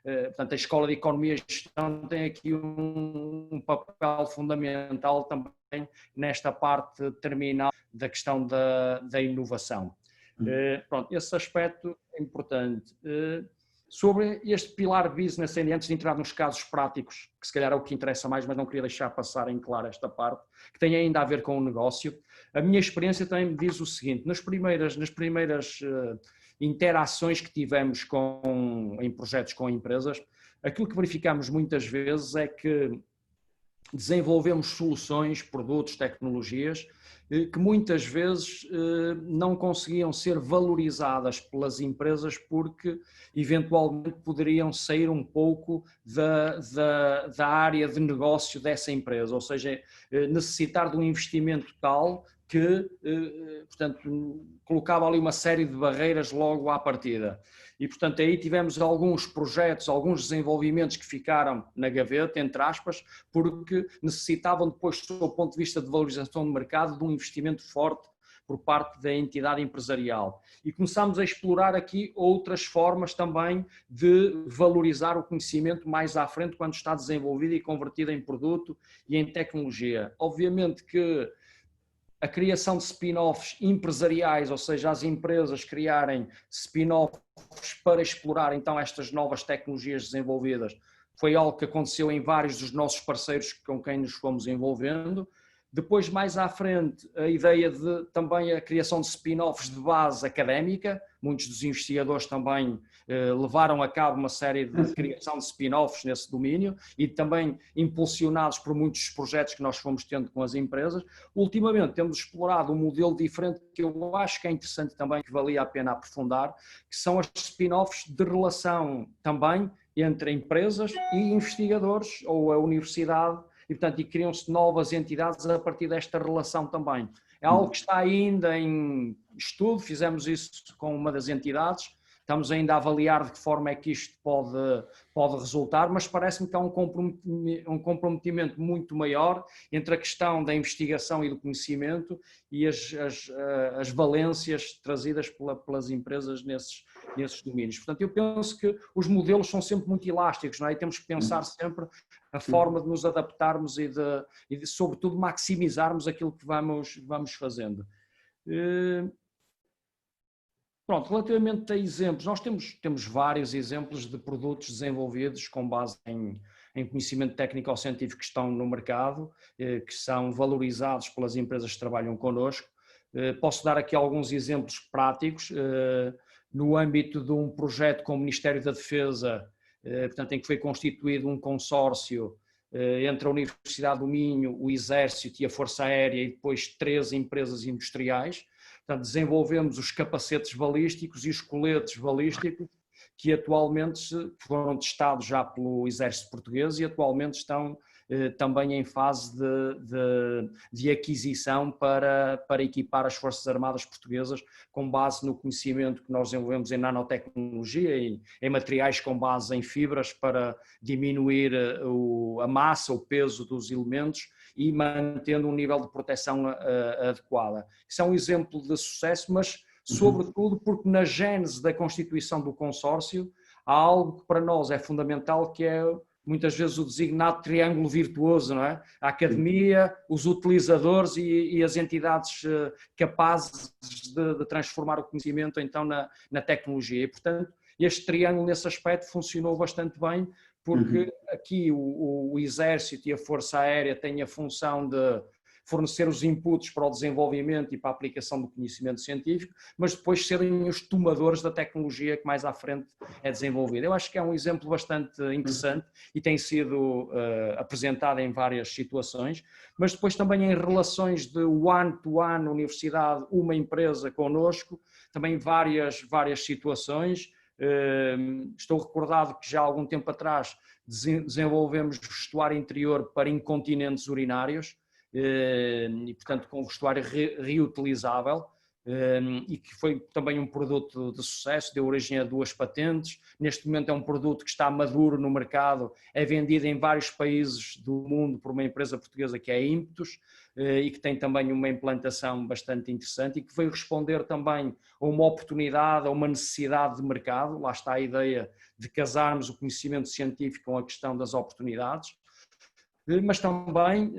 portanto, a Escola de Economia e Gestão tem aqui um papel fundamental também nesta parte terminal da questão da inovação. Pronto, esse aspecto é importante. Sobre este pilar business, antes de entrar nos casos práticos, que se calhar é o que interessa mais, mas não queria deixar passar em claro esta parte, que tem ainda a ver com o negócio, a minha experiência também me diz o seguinte: nas primeiras interações que tivemos em projetos com empresas, aquilo que verificamos muitas vezes é que desenvolvemos soluções, produtos, tecnologias que muitas vezes não conseguiam ser valorizadas pelas empresas porque eventualmente poderiam sair um pouco da área de negócio dessa empresa, ou seja, necessitar de um investimento tal que, portanto, colocava ali uma série de barreiras logo à partida. E, portanto, aí tivemos alguns projetos, alguns desenvolvimentos que ficaram na gaveta, entre aspas, porque necessitavam depois, do ponto de vista de valorização do mercado, de um investimento forte por parte da entidade empresarial. E começámos a explorar aqui outras formas também de valorizar o conhecimento mais à frente, quando está desenvolvido e convertido em produto e em tecnologia. Obviamente que a criação de spin-offs empresariais, ou seja, as empresas criarem spin-offs para explorar então estas novas tecnologias desenvolvidas, foi algo que aconteceu em vários dos nossos parceiros com quem nos fomos envolvendo. Depois, mais à frente, a ideia de também a criação de spin-offs de base académica, muitos dos investigadores também levaram a cabo uma série de criação de spin-offs nesse domínio e também impulsionados por muitos dos projetos que nós fomos tendo com as empresas. Ultimamente temos explorado um modelo diferente que eu acho que é interessante também, que valia a pena aprofundar, que são as spin-offs de relação também entre empresas e investigadores ou a universidade e criam-se novas entidades a partir desta relação também. É algo que está ainda em estudo, fizemos isso com uma das entidades, estamos ainda a avaliar de que forma é que isto pode resultar, mas parece-me que há um comprometimento muito maior entre a questão da investigação e do conhecimento e as valências trazidas pelas empresas nesses domínios. Portanto, eu penso que os modelos são sempre muito elásticos, não é? E temos que pensar sempre a forma de nos adaptarmos e de sobretudo, maximizarmos aquilo que vamos fazendo. Pronto, relativamente a exemplos, nós temos vários exemplos de produtos desenvolvidos com base em conhecimento técnico-científico que estão no mercado, que são valorizados pelas empresas que trabalham connosco. Posso dar aqui alguns exemplos práticos. No âmbito de um projeto com o Ministério da Defesa, portanto, em que foi constituído um consórcio entre a Universidade do Minho, o Exército e a Força Aérea e depois 13 empresas industriais. Portanto, desenvolvemos os capacetes balísticos e os coletes balísticos que atualmente foram testados já pelo Exército Português e atualmente estão também em fase de aquisição para equipar as Forças Armadas Portuguesas com base no conhecimento que nós desenvolvemos em nanotecnologia e em materiais com base em fibras para diminuir a massa, o peso dos elementos e mantendo um nível de proteção adequada. Isso é um exemplo de sucesso, mas sobretudo porque na gênese da constituição do consórcio há algo que para nós é fundamental, que é muitas vezes o designado triângulo virtuoso, não é? A academia, os utilizadores e as entidades capazes de transformar o conhecimento então na tecnologia. E, portanto, este triângulo nesse aspecto funcionou bastante bem, porque aqui o Exército e a Força Aérea têm a função de fornecer os inputs para o desenvolvimento e para a aplicação do conhecimento científico, mas depois serem os tomadores da tecnologia que mais à frente é desenvolvida. Eu acho que é um exemplo bastante interessante e tem sido apresentado em várias situações, mas depois também em relações de one-to-one, universidade, uma empresa connosco, também várias situações. Estou recordado que já há algum tempo atrás desenvolvemos vestuário interior para incontinentes urinários, e portanto com vestuário reutilizável, e que foi também um produto de sucesso, deu origem a 2 patentes. Neste momento é um produto que está maduro no mercado, é vendido em vários países do mundo por uma empresa portuguesa que é a Ímpetus, e que tem também uma implantação bastante interessante e que veio responder também a uma oportunidade, a uma necessidade de mercado. Lá está a ideia de casarmos o conhecimento científico com a questão das oportunidades. Mas também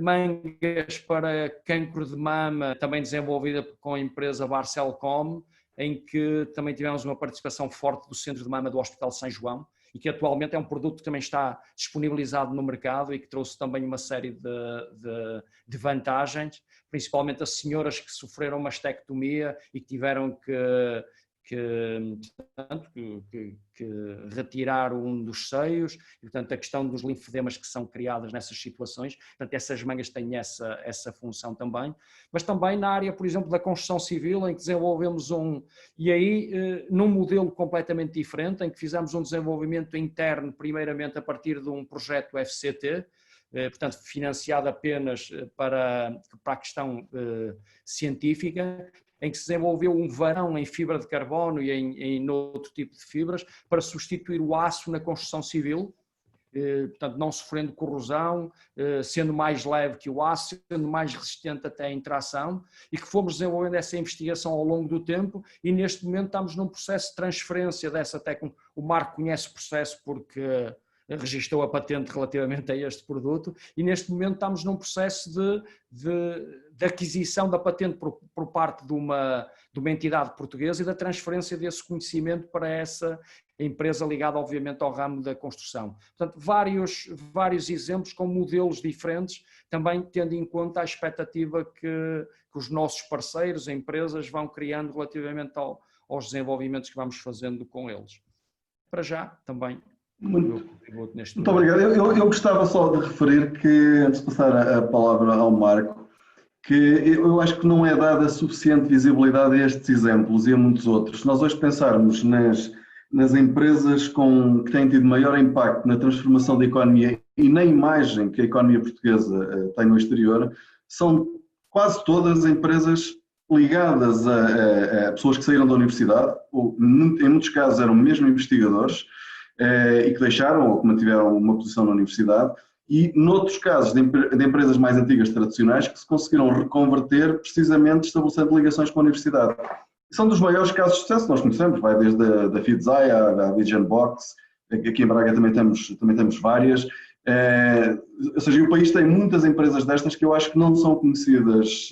mangas para cancro de mama, também desenvolvida com a empresa Barcelcom, em que também tivemos uma participação forte do Centro de Mama do Hospital de São João e que atualmente é um produto que também está disponibilizado no mercado e que trouxe também uma série de vantagens, principalmente as senhoras que sofreram mastectomia e que tiveram que retirar um dos seios, e portanto a questão dos linfodemas que são criadas nessas situações, portanto essas mangas têm essa função também, mas também na área, por exemplo, da construção civil, em que desenvolvemos e aí num modelo completamente diferente, em que fizemos um desenvolvimento interno, primeiramente a partir de um projeto FCT, portanto financiado apenas para a questão científica, em que se desenvolveu um varão em fibra de carbono e em outro tipo de fibras para substituir o aço na construção civil, portanto não sofrendo corrosão, sendo mais leve que o aço, sendo mais resistente até à intração, e que fomos desenvolvendo essa investigação ao longo do tempo e neste momento estamos num processo de transferência dessa técnica. O Marco conhece o processo porque registrou a patente relativamente a este produto e neste momento estamos num processo de aquisição da patente por parte de uma entidade portuguesa e da transferência desse conhecimento para essa empresa ligada obviamente ao ramo da construção. Portanto, vários exemplos com modelos diferentes, também tendo em conta a expectativa que os nossos parceiros, empresas, vão criando relativamente aos desenvolvimentos que vamos fazendo com eles. Para já, também. Muito obrigado. Eu gostava só de referir que, antes de passar a palavra ao Marco, que eu acho que não é dada suficiente visibilidade a estes exemplos e a muitos outros. Se nós hoje pensarmos nas nas empresas que têm tido maior impacto na transformação da economia e na imagem que a economia portuguesa tem no exterior, são quase todas empresas ligadas a pessoas que saíram da universidade, ou em muitos casos eram mesmo investigadores, e que deixaram ou que mantiveram uma posição na universidade, e noutros casos de empresas mais antigas tradicionais que se conseguiram reconverter precisamente estabelecendo ligações com a universidade. São dos maiores casos de sucesso que nós conhecemos, vai desde a Fidzai à Vision Box, aqui em Braga também temos várias, ou seja, o país tem muitas empresas destas que eu acho que não são conhecidas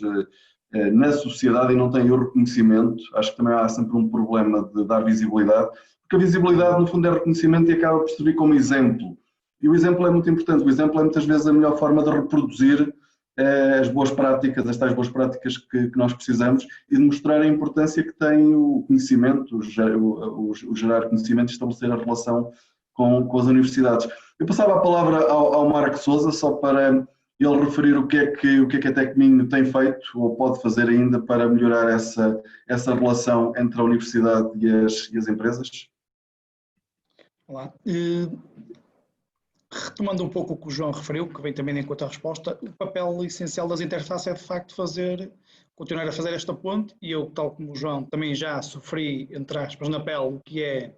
na sociedade e não têm o reconhecimento. Acho que também há sempre um problema de dar visibilidade, porque a visibilidade no fundo é reconhecimento e acaba por servir como exemplo. E o exemplo é muito importante, o exemplo é muitas vezes a melhor forma de reproduzir as boas práticas, as tais boas práticas que nós precisamos e de mostrar a importância que tem o conhecimento, o gerar conhecimento e estabelecer a relação com as universidades. Eu passava a palavra ao Marco Sousa só para ele referir o que é que a Tecminho tem feito ou pode fazer ainda para melhorar essa relação entre a universidade e as empresas. Olá. Retomando um pouco o que o João referiu, que vem também em conta a resposta, o papel essencial das interfaces é de facto continuar a fazer esta ponte, e eu, tal como o João, também já sofri, entre aspas, na pele, o que é,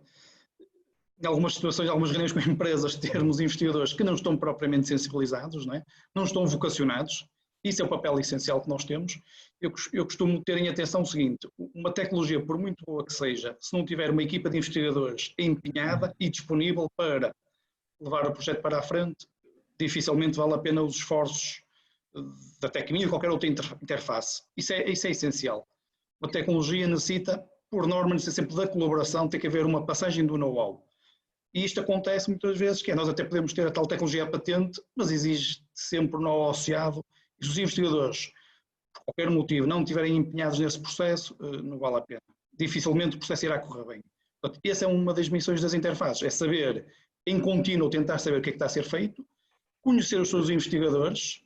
em algumas situações, algumas reuniões com empresas, termos investidores que não estão propriamente sensibilizados, não estão vocacionados. Isso é o papel essencial que nós temos. Eu costumo ter em atenção o seguinte: uma tecnologia, por muito boa que seja, se não tiver uma equipa de investigadores empenhada e disponível para levar o projeto para a frente, dificilmente vale a pena os esforços da Tecminho ou qualquer outra interface. Isso é essencial. Uma tecnologia necessita, por norma, necessita sempre da colaboração, tem que haver uma passagem do know-how. E isto acontece muitas vezes, que nós até podemos ter a tal tecnologia patente, mas exige sempre know-how associado, e se os investigadores, por qualquer motivo, não estiverem empenhados nesse processo, não vale a pena. Dificilmente o processo irá correr bem. Portanto, essa é uma das missões das interfaces, é saber, em contínuo, tentar saber o que é que está a ser feito, conhecer os seus investigadores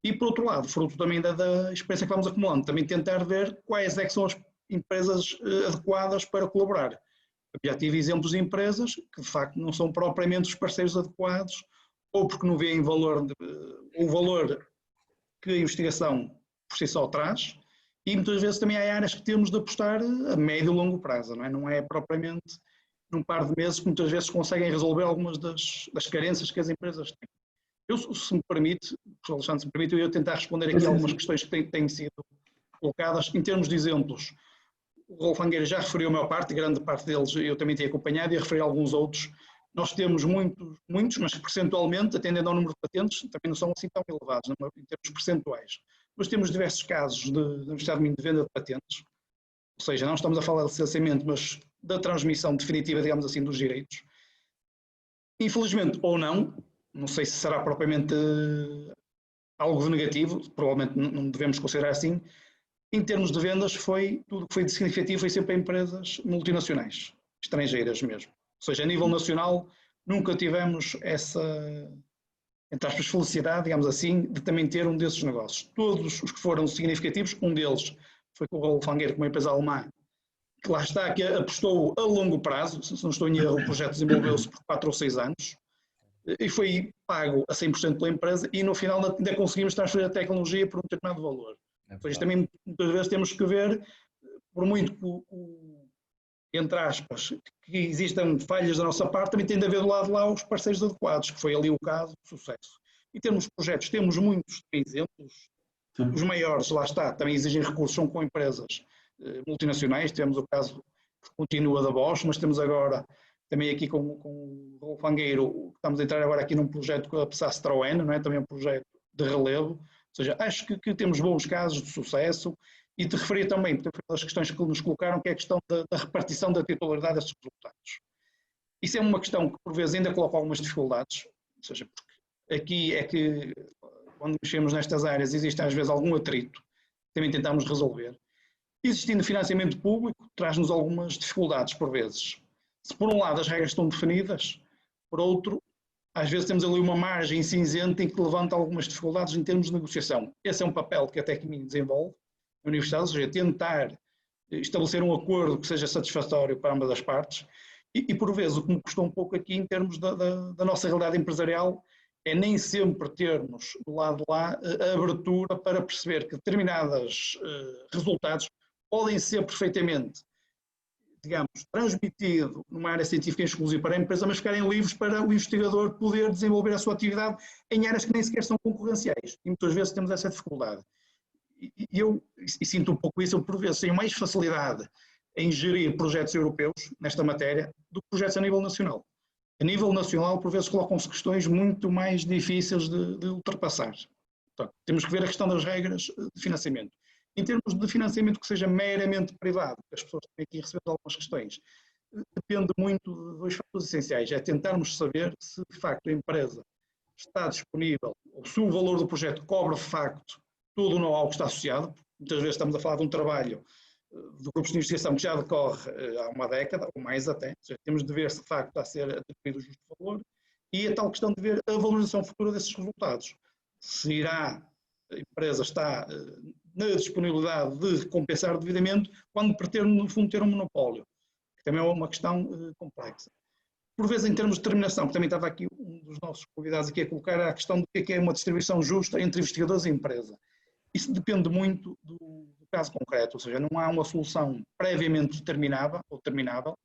e, por outro lado, fruto também da experiência que vamos acumulando, também tentar ver quais é que são as empresas adequadas para colaborar. Eu já tive exemplos de empresas que, de facto, não são propriamente os parceiros adequados, ou porque não veem o valor que a investigação por si só traz, e muitas vezes também há áreas que temos de apostar a médio e longo prazo, não é propriamente num par de meses que muitas vezes conseguem resolver algumas das carências que as empresas têm. Eu, se me permite, o Alexandre, se me permite, eu ia tentar responder aqui algumas questões que têm sido colocadas. Em termos de exemplos, o Rolf Angueira já referiu a maior parte, grande parte deles eu também tenho acompanhado, e a referir alguns outros. Nós temos muitos, mas que percentualmente, atendendo ao número de patentes, também não são assim tão elevados em termos percentuais. Mas temos diversos casos de Universidade de venda de patentes, ou seja, não estamos a falar de licenciamento, mas da transmissão definitiva, digamos assim, dos direitos. Infelizmente, ou não sei se será propriamente algo de negativo, provavelmente não devemos considerar assim. Em termos de vendas, tudo que foi de significativo foi sempre a empresas multinacionais, estrangeiras mesmo. Ou seja, a nível nacional, nunca tivemos essa, entre aspas, felicidade, digamos assim, de também ter um desses negócios. Todos os que foram significativos, um deles foi com o Rolf Angueira, com uma empresa alemã, que lá está, que apostou a longo prazo, se não estou em erro, o projeto desenvolveu-se por 4 ou 6 anos, e foi pago a 100% pela empresa, e no final ainda conseguimos transferir a tecnologia por um determinado valor. Ou seja, também muitas vezes temos que ver, por muito que, entre aspas, que existam falhas da nossa parte, também tem de haver do lado lá os parceiros adequados, que foi ali o caso de sucesso. E temos projetos, temos muitos exemplos. Sim. Os maiores, lá está, também exigem recursos, são com empresas multinacionais. Temos o caso que continua da Bosch, mas temos agora também aqui com o Rolf Angueiro, estamos a entrar agora aqui num projeto com a PSA Citroën, não é? Também um projeto de relevo. Ou seja, acho que temos bons casos de sucesso, e te referir também, porque foi das questões que nos colocaram, que é a questão da repartição da titularidade desses resultados. Isso é uma questão que por vezes ainda coloca algumas dificuldades, ou seja, porque aqui é que, quando mexemos nestas áreas, existe às vezes algum atrito, também tentamos resolver. Existindo financiamento público, traz-nos algumas dificuldades por vezes. Se por um lado as regras estão definidas, por outro, às vezes temos ali uma margem cinzenta em que levanta algumas dificuldades em termos de negociação. Esse é um papel que a Tecminho desenvolve na universidade, ou seja, tentar estabelecer um acordo que seja satisfatório para ambas as partes. E por vezes o que me custou um pouco aqui em termos da nossa realidade empresarial é nem sempre termos do lado de lá a abertura para perceber que determinados resultados podem ser perfeitamente, digamos, transmitidos numa área científica exclusiva para a empresa, mas ficarem livres para o investigador poder desenvolver a sua atividade em áreas que nem sequer são concorrenciais. E muitas vezes temos essa dificuldade. E sinto um pouco isso, eu por vezes tenho mais facilidade em gerir projetos europeus nesta matéria do que projetos a nível nacional. A nível nacional, por vezes, colocam-se questões muito mais difíceis de ultrapassar. Portanto, temos que ver a questão das regras de financiamento. Em termos de financiamento que seja meramente privado, as pessoas têm aqui recebido algumas questões, depende muito de dois fatores essenciais. É tentarmos saber se, de facto, a empresa está disponível, ou se o valor do projeto cobre, de facto, todo o know-how que está associado. Muitas vezes estamos a falar de um trabalho de grupos de investigação que já decorre há uma década, ou mais até. Ou seja, temos de ver se de facto está a ser atribuído o justo valor e a tal questão de ver a valorização futura desses resultados. Se irá, a empresa está na disponibilidade de recompensar devidamente quando pretende, no fundo, ter um monopólio, que também é uma questão complexa. Por vezes, em termos de determinação, porque também estava aqui um dos nossos convidados aqui a colocar a questão do que é uma distribuição justa entre investigadores e empresa. Isso depende muito do caso concreto, ou seja, não há uma solução previamente determinada ou determinável.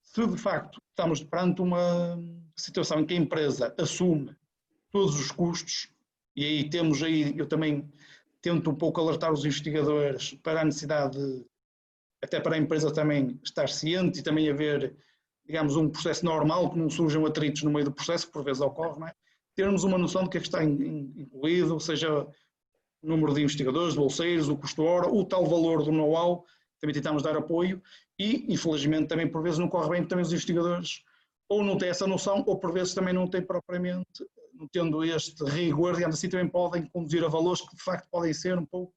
Se de facto estamos perante uma situação em que a empresa assume todos os custos, e aí temos eu também tento um pouco alertar os investigadores para a necessidade de, até para a empresa também estar ciente e também haver, digamos, um processo normal, que não surjam atritos no meio do processo, que por vezes ocorre, não é? Termos uma noção do que é que está incluído, ou seja, o número de investigadores, de bolseiros, o custo-hora, o tal valor do know-how, também tentamos dar apoio e, infelizmente, também por vezes não corre bem, também os investigadores ou não têm essa noção, ou por vezes também não têm propriamente, não tendo este rigor, digamos assim, também podem conduzir a valores que de facto podem ser um pouco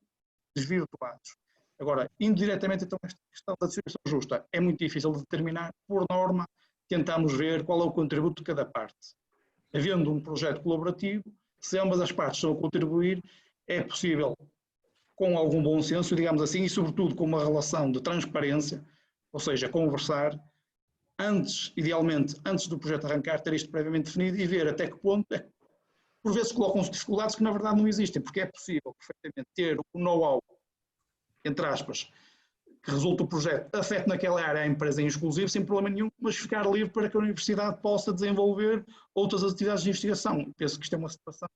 desvirtuados. Agora, indiretamente, então, esta questão da distribuição justa é muito difícil de determinar. Por norma, tentamos ver qual é o contributo de cada parte. Havendo um projeto colaborativo, se ambas as partes estão a contribuir, é possível, com algum bom senso, digamos assim, e sobretudo com uma relação de transparência, ou seja, conversar, antes, idealmente, antes do projeto arrancar, ter isto previamente definido e ver até que ponto, por vezes colocam-se dificuldades que na verdade não existem, porque é possível perfeitamente ter o know-how, entre aspas, que resulta do projeto, afete naquela área a empresa em exclusivo, sem problema nenhum, mas ficar livre para que a universidade possa desenvolver outras atividades de investigação. Penso que isto é uma situação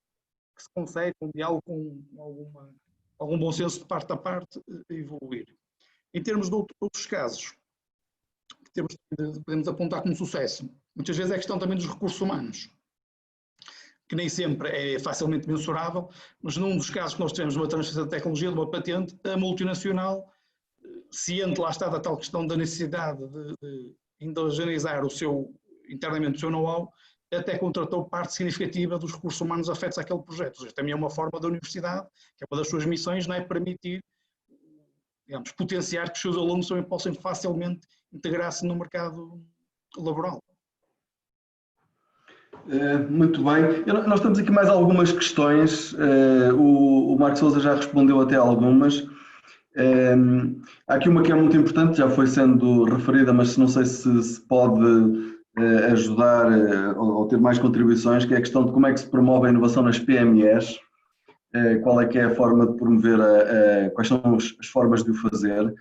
que se consegue, com diálogo, com algum bom senso de parte a parte, evoluir. Em termos de outros casos, que podemos apontar como sucesso, muitas vezes é a questão também dos recursos humanos, que nem sempre é facilmente mensurável, mas num dos casos que nós tivemos uma transferência de tecnologia, de uma patente, a multinacional, ciente lá está da tal questão da necessidade de indigenizar internamente o seu know-how, até contratou parte significativa dos recursos humanos afetos àquele projeto. Ou seja, também é uma forma da universidade, que é uma das suas missões, não é permitir, digamos, potenciar que os seus alunos também possam facilmente integrar-se no mercado laboral. Muito bem. Nós temos aqui mais algumas questões. O Marco Sousa já respondeu até algumas. Há aqui uma que é muito importante, já foi sendo referida, mas não sei se pode ajudar ou ter mais contribuições, que é a questão de como é que se promove a inovação nas PMEs, qual é que é a forma de promover, quais são as formas de o fazer.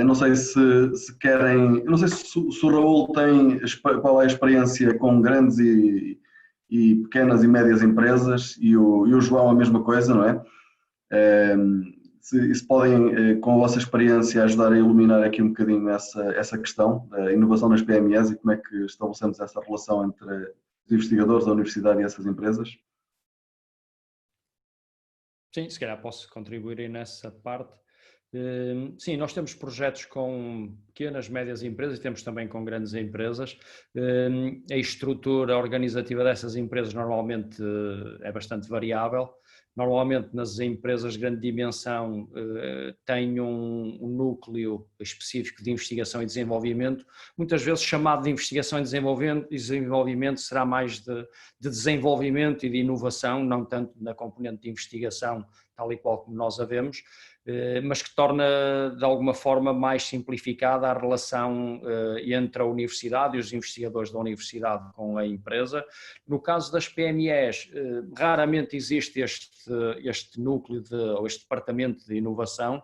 Não sei se querem, não sei se o Raul tem, qual é a experiência com grandes e pequenas e médias empresas, e o João a mesma coisa, não é? Se podem, com a vossa experiência, ajudar a iluminar aqui um bocadinho essa questão da inovação nas PMEs e como é que estabelecemos essa relação entre os investigadores, a universidade e essas empresas? Sim, se calhar posso contribuir aí nessa parte. Sim, nós temos projetos com pequenas, médias empresas e temos também com grandes empresas. A estrutura organizativa dessas empresas normalmente é bastante variável. Normalmente nas empresas de grande dimensão tem um núcleo específico de investigação e desenvolvimento, muitas vezes chamado de investigação e desenvolvimento será mais de desenvolvimento e de inovação, não tanto na componente de investigação tal e qual como nós a vemos, mas que torna de alguma forma mais simplificada a relação entre a universidade e os investigadores da universidade com a empresa. No caso das PMEs, raramente existe este núcleo ou este departamento de inovação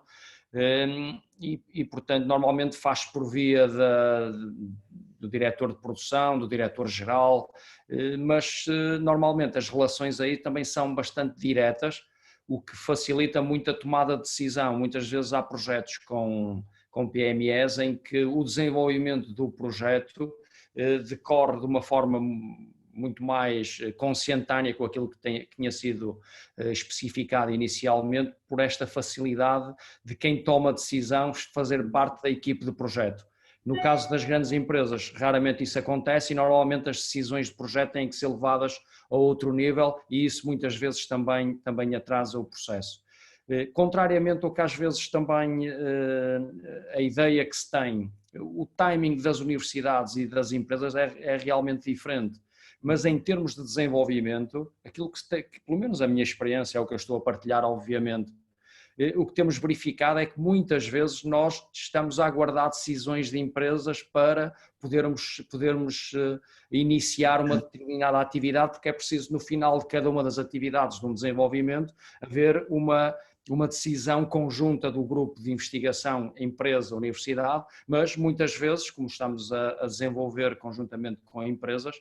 e portanto, normalmente faz por via do diretor de produção, do diretor-geral, mas normalmente as relações aí também são bastante diretas, o que facilita muito a tomada de decisão. Muitas vezes há projetos com PMEs em que o desenvolvimento do projeto decorre de uma forma muito mais conscientânea com aquilo que tinha sido especificado inicialmente, por esta facilidade de quem toma a decisão fazer parte da equipe de projeto. No caso das grandes empresas, raramente isso acontece e normalmente as decisões de projeto têm que ser levadas a outro nível e isso muitas vezes também atrasa o processo. Contrariamente ao que às vezes também a ideia que se tem, o timing das universidades e das empresas é realmente diferente. Mas em termos de desenvolvimento, aquilo que pelo menos a minha experiência é o que eu estou a partilhar, obviamente, o que temos verificado é que muitas vezes nós estamos a aguardar decisões de empresas para podermos iniciar uma determinada atividade, porque é preciso no final de cada uma das atividades de um desenvolvimento haver uma decisão conjunta do grupo de investigação, empresa, universidade, mas muitas vezes, como estamos a desenvolver conjuntamente com empresas,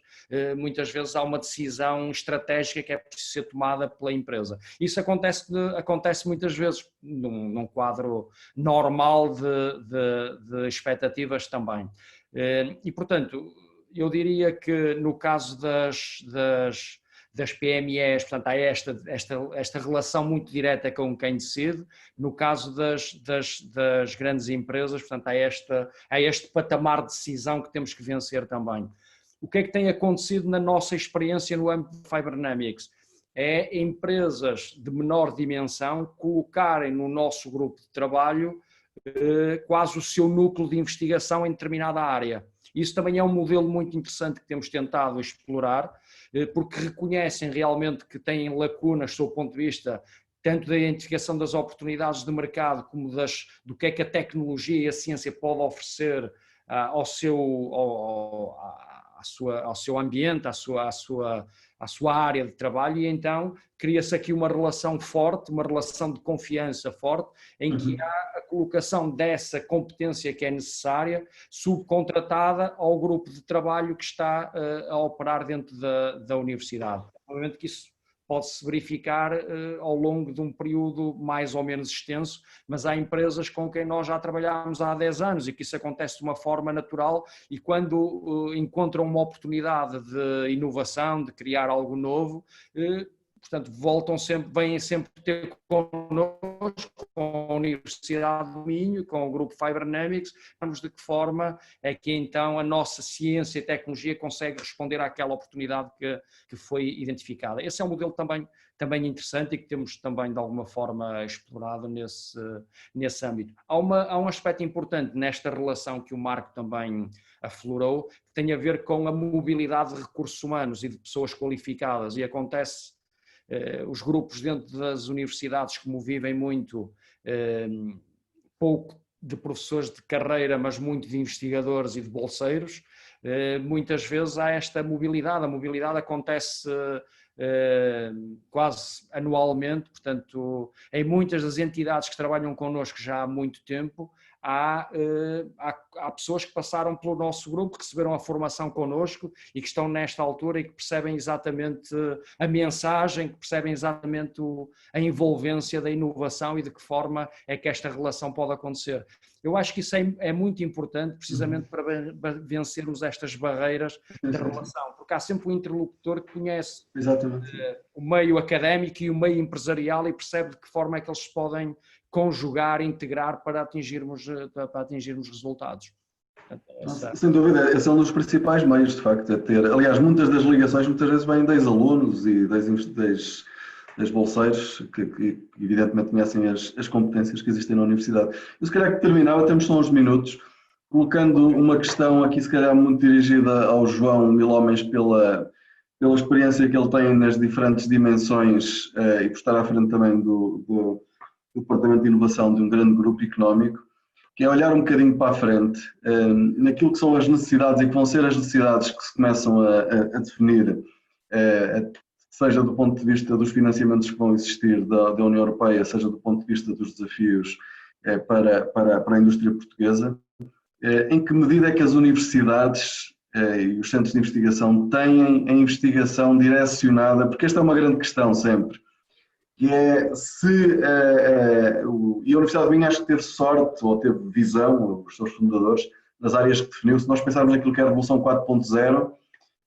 muitas vezes há uma decisão estratégica que é preciso ser tomada pela empresa. Isso acontece muitas vezes num quadro normal de expectativas também. E, portanto, eu diria que no caso das PMEs, portanto, há esta relação muito direta com quem decide. No caso das grandes empresas, portanto, há este patamar de decisão que temos que vencer também. O que é que tem acontecido na nossa experiência no âmbito de Fibernamics? É empresas de menor dimensão colocarem no nosso grupo de trabalho quase o seu núcleo de investigação em determinada área. Isso também é um modelo muito interessante que temos tentado explorar, porque reconhecem realmente que têm lacunas do ponto de vista tanto da identificação das oportunidades de mercado como do que é que a tecnologia e a ciência pode oferecer ao seu ambiente, à sua área de trabalho, e então cria-se aqui uma relação forte, uma relação de confiança forte, em que há a colocação dessa competência que é necessária, subcontratada ao grupo de trabalho que está a operar dentro da universidade. Obviamente que isso pode-se verificar ao longo de um período mais ou menos extenso, mas há empresas com quem nós já trabalhamos há 10 anos e que isso acontece de uma forma natural, e quando encontram uma oportunidade de inovação, de criar algo novo, portanto, vêm sempre ter connosco, com a Universidade do Minho, com o grupo Fibernamics, vamos de que forma é que então a nossa ciência e tecnologia consegue responder àquela oportunidade que foi identificada. Esse é um modelo também interessante e que temos também de alguma forma explorado nesse âmbito. Há um aspecto importante nesta relação que o Marco também aflorou, que tem a ver com a mobilidade de recursos humanos e de pessoas qualificadas, e acontece os grupos dentro das universidades, como vivem muito, pouco de professores de carreira, mas muito de investigadores e de bolseiros, muitas vezes há esta mobilidade. A mobilidade acontece quase anualmente, portanto, em muitas das entidades que trabalham connosco já há muito tempo, há pessoas que passaram pelo nosso grupo, que receberam a formação connosco e que estão nesta altura e que percebem exatamente a mensagem, que percebem exatamente a envolvência da inovação e de que forma é que esta relação pode acontecer. Eu acho que isso é muito importante, precisamente para vencermos estas barreiras da relação, porque há sempre um interlocutor que conhece o meio académico e o meio empresarial e percebe de que forma é que eles se podem conjugar, integrar para atingirmos resultados. Sem dúvida, esse é um dos principais meios, de facto, a ter. Aliás, muitas das ligações muitas vezes vêm dos alunos e das bolseiros que evidentemente conhecem as competências que existem na universidade. Eu se calhar que terminava, temos só uns minutos, colocando uma questão aqui se calhar muito dirigida ao João Milhomens pela experiência que ele tem nas diferentes dimensões e por estar à frente também do Departamento de Inovação de um grande grupo económico, que é olhar um bocadinho para a frente, naquilo que são as necessidades e que vão ser as necessidades que se começam a definir, seja do ponto de vista dos financiamentos que vão existir da União Europeia, seja do ponto de vista dos desafios para a indústria portuguesa. Em que medida é que as universidades e os centros de investigação têm a investigação direcionada, porque esta é uma grande questão sempre, que é se, e a Universidade de Minho acho que teve sorte, ou teve visão, os seus fundadores, nas áreas que definiu. Se nós pensarmos naquilo que é a Revolução 4.0,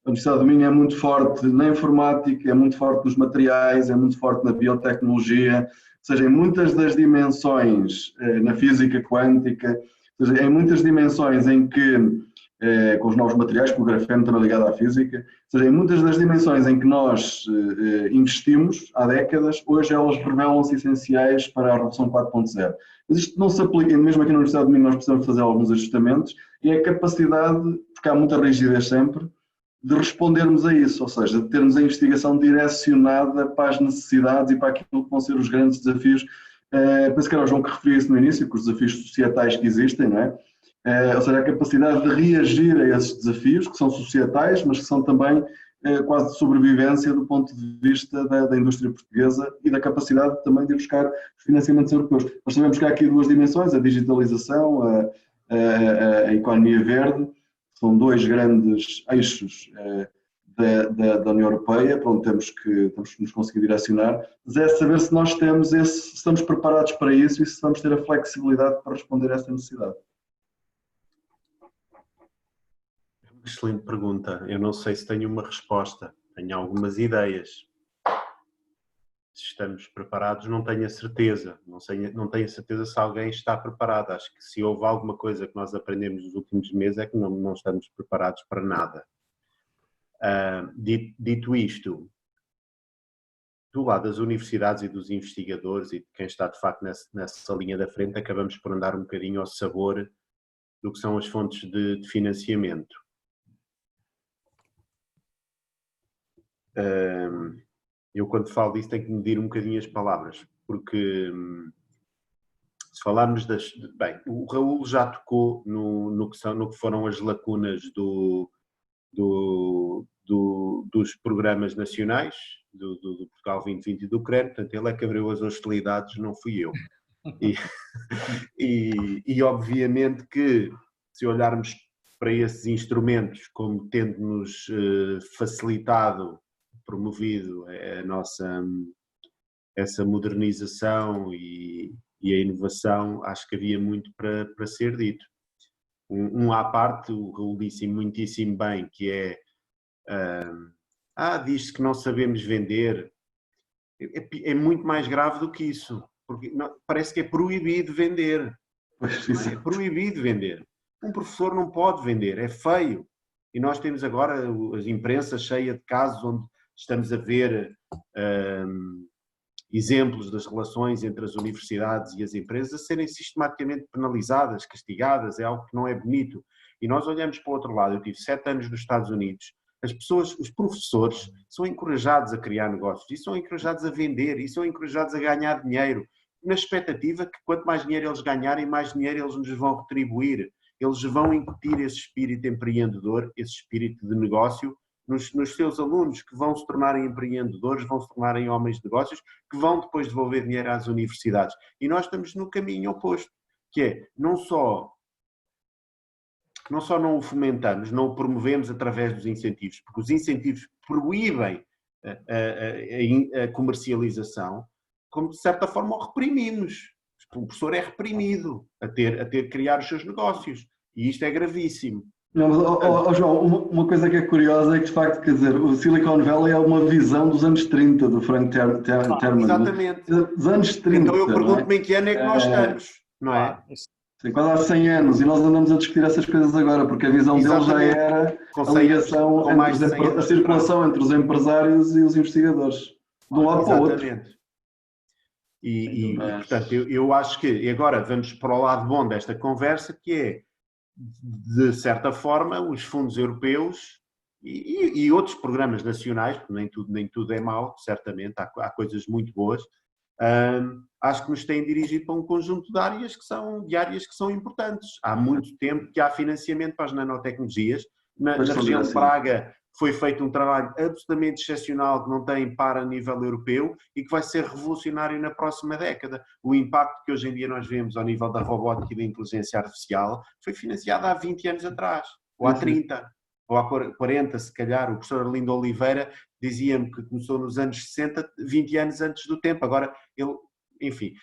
a Universidade de Minho é muito forte na informática, é muito forte nos materiais, é muito forte na biotecnologia, ou seja, em muitas das dimensões, na física quântica, ou seja, em muitas dimensões em que, com os novos materiais, com o grafeno também ligado à física, ou seja, em muitas das dimensões em que nós investimos há décadas, hoje elas revelam-se essenciais para a Revolução 4.0. Mas isto não se aplica, mesmo aqui na Universidade de Minho nós precisamos fazer alguns ajustamentos, e é a capacidade, porque há muita rigidez sempre, de respondermos a isso, ou seja, de termos a investigação direcionada para as necessidades e para aquilo que vão ser os grandes desafios. Penso que era o João que referia isso no início, com os desafios societais que existem, não é? Ou seja, a capacidade de reagir a esses desafios, que são societais, mas que são também quase de sobrevivência do ponto de vista da indústria portuguesa e da capacidade também de buscar os financiamentos europeus. Nós sabemos que há aqui duas dimensões, a digitalização, a economia verde, são dois grandes eixos da União Europeia, para onde temos que nos conseguir direcionar, mas é saber se nós temos se estamos preparados para isso e se vamos ter a flexibilidade para responder a essa necessidade. Excelente pergunta. Eu não sei se tenho uma resposta, tenho algumas ideias. Se estamos preparados, não tenho a certeza. Não tenho a certeza se alguém está preparado. Acho que se houve alguma coisa que nós aprendemos nos últimos meses é que não estamos preparados para nada. Dito isto, do lado das universidades e dos investigadores e de quem está de facto nessa linha da frente, acabamos por andar um bocadinho ao sabor do que são as fontes de financiamento. Eu quando falo disso tenho que medir um bocadinho as palavras, porque se falarmos bem, o Raul já tocou no que foram as lacunas dos programas nacionais, do Portugal 2020 e do CREN, portanto ele é que abriu as hostilidades, não fui eu. E obviamente que se olharmos para esses instrumentos como tendo-nos facilitado, promovido essa modernização e a inovação, acho que havia muito para ser dito. À parte, o Raul disse muitíssimo bem, que é diz-se que não sabemos vender. É muito mais grave do que isso, porque parece que é proibido vender. É proibido vender. Um professor não pode vender, é feio. E nós temos agora as imprensas cheia de casos onde estamos a ver exemplos das relações entre as universidades e as empresas a serem sistematicamente penalizadas, castigadas, é algo que não é bonito. E nós olhamos para o outro lado. Eu tive 7 anos nos Estados Unidos, as pessoas, os professores, são encorajados a criar negócios, e são encorajados a vender, e são encorajados a ganhar dinheiro, na expectativa que quanto mais dinheiro eles ganharem, mais dinheiro eles nos vão retribuir. Eles vão incutir esse espírito empreendedor, esse espírito de negócio, nos seus alunos, que vão se tornarem empreendedores, vão se tornarem homens de negócios, que vão depois devolver dinheiro às universidades. E nós estamos no caminho oposto, que é não só não o fomentamos, não o promovemos através dos incentivos, porque os incentivos proíbem a comercialização, como de certa forma o reprimimos. O professor é reprimido a ter que criar os seus negócios, e isto é gravíssimo. Não, mas, João, uma coisa que é curiosa é que, de facto, quer dizer, o Silicon Valley é uma visão dos anos 30 do Frank Terman. Exatamente. Dos anos 30. Então eu pergunto-me em que ano é que nós estamos, não é? Sim, quase há 100 anos, e nós andamos a discutir essas coisas agora, porque a visão deles já era a ligação, a circulação entre os empresários e os investigadores, de um lado para o outro. Exatamente. Portanto, eu acho que, e agora vamos para o lado bom desta conversa, que é, de certa forma, os fundos europeus e outros programas nacionais, porque nem tudo é mau, certamente, há coisas muito boas, acho que nos têm dirigido para um conjunto de áreas que são importantes. Há muito tempo que há financiamento para as nanotecnologias. Na região de Braga foi feito um trabalho absolutamente excepcional que não tem par a nível europeu e que vai ser revolucionário na próxima década. O impacto que hoje em dia nós vemos ao nível da robótica e da inteligência artificial foi financiado há 20 anos atrás, ou há 30, ou há 40, se calhar. O professor Arlindo Oliveira dizia-me que começou nos anos 60, 20 anos antes do tempo. Agora, enfim,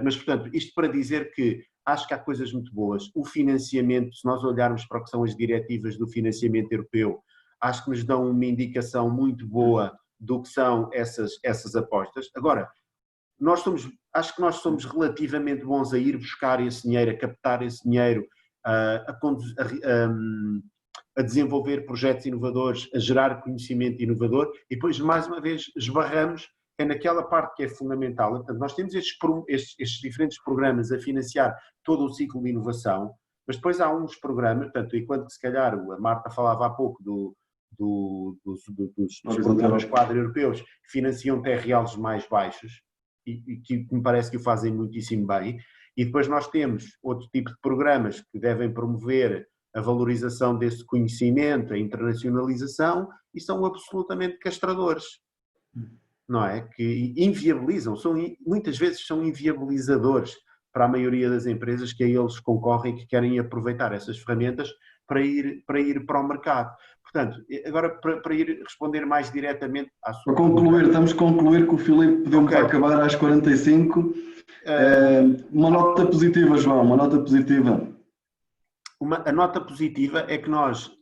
mas portanto, isto para dizer que acho que há coisas muito boas. O financiamento, se nós olharmos para o que são as diretivas do financiamento europeu, acho que nos dão uma indicação muito boa do que são essas apostas. Agora, acho que nós somos relativamente bons a ir buscar esse dinheiro, a captar esse dinheiro, a desenvolver projetos inovadores, a gerar conhecimento inovador e depois, mais uma vez, esbarramos naquela parte que é fundamental. Portanto, nós temos estes diferentes programas a financiar todo o ciclo de inovação, mas depois há uns programas, portanto, enquanto que se calhar a Marta falava há pouco dos programas quadro europeus que financiam TRLs mais baixos e que me parece que o fazem muitíssimo bem, e depois nós temos outro tipo de programas que devem promover a valorização desse conhecimento, a internacionalização, e são absolutamente castradores, não é? Que inviabilizam, muitas vezes são inviabilizadores para a maioria das empresas que a eles concorrem e que querem aproveitar essas ferramentas para ir para o mercado. Portanto, agora para ir responder mais diretamente à sua pergunta. Estamos a concluir que o Filipe pediu-me para acabar às 45. Uma nota positiva, João, uma nota positiva. A nota positiva é que nós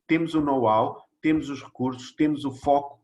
temos o know-how, temos os recursos, temos o foco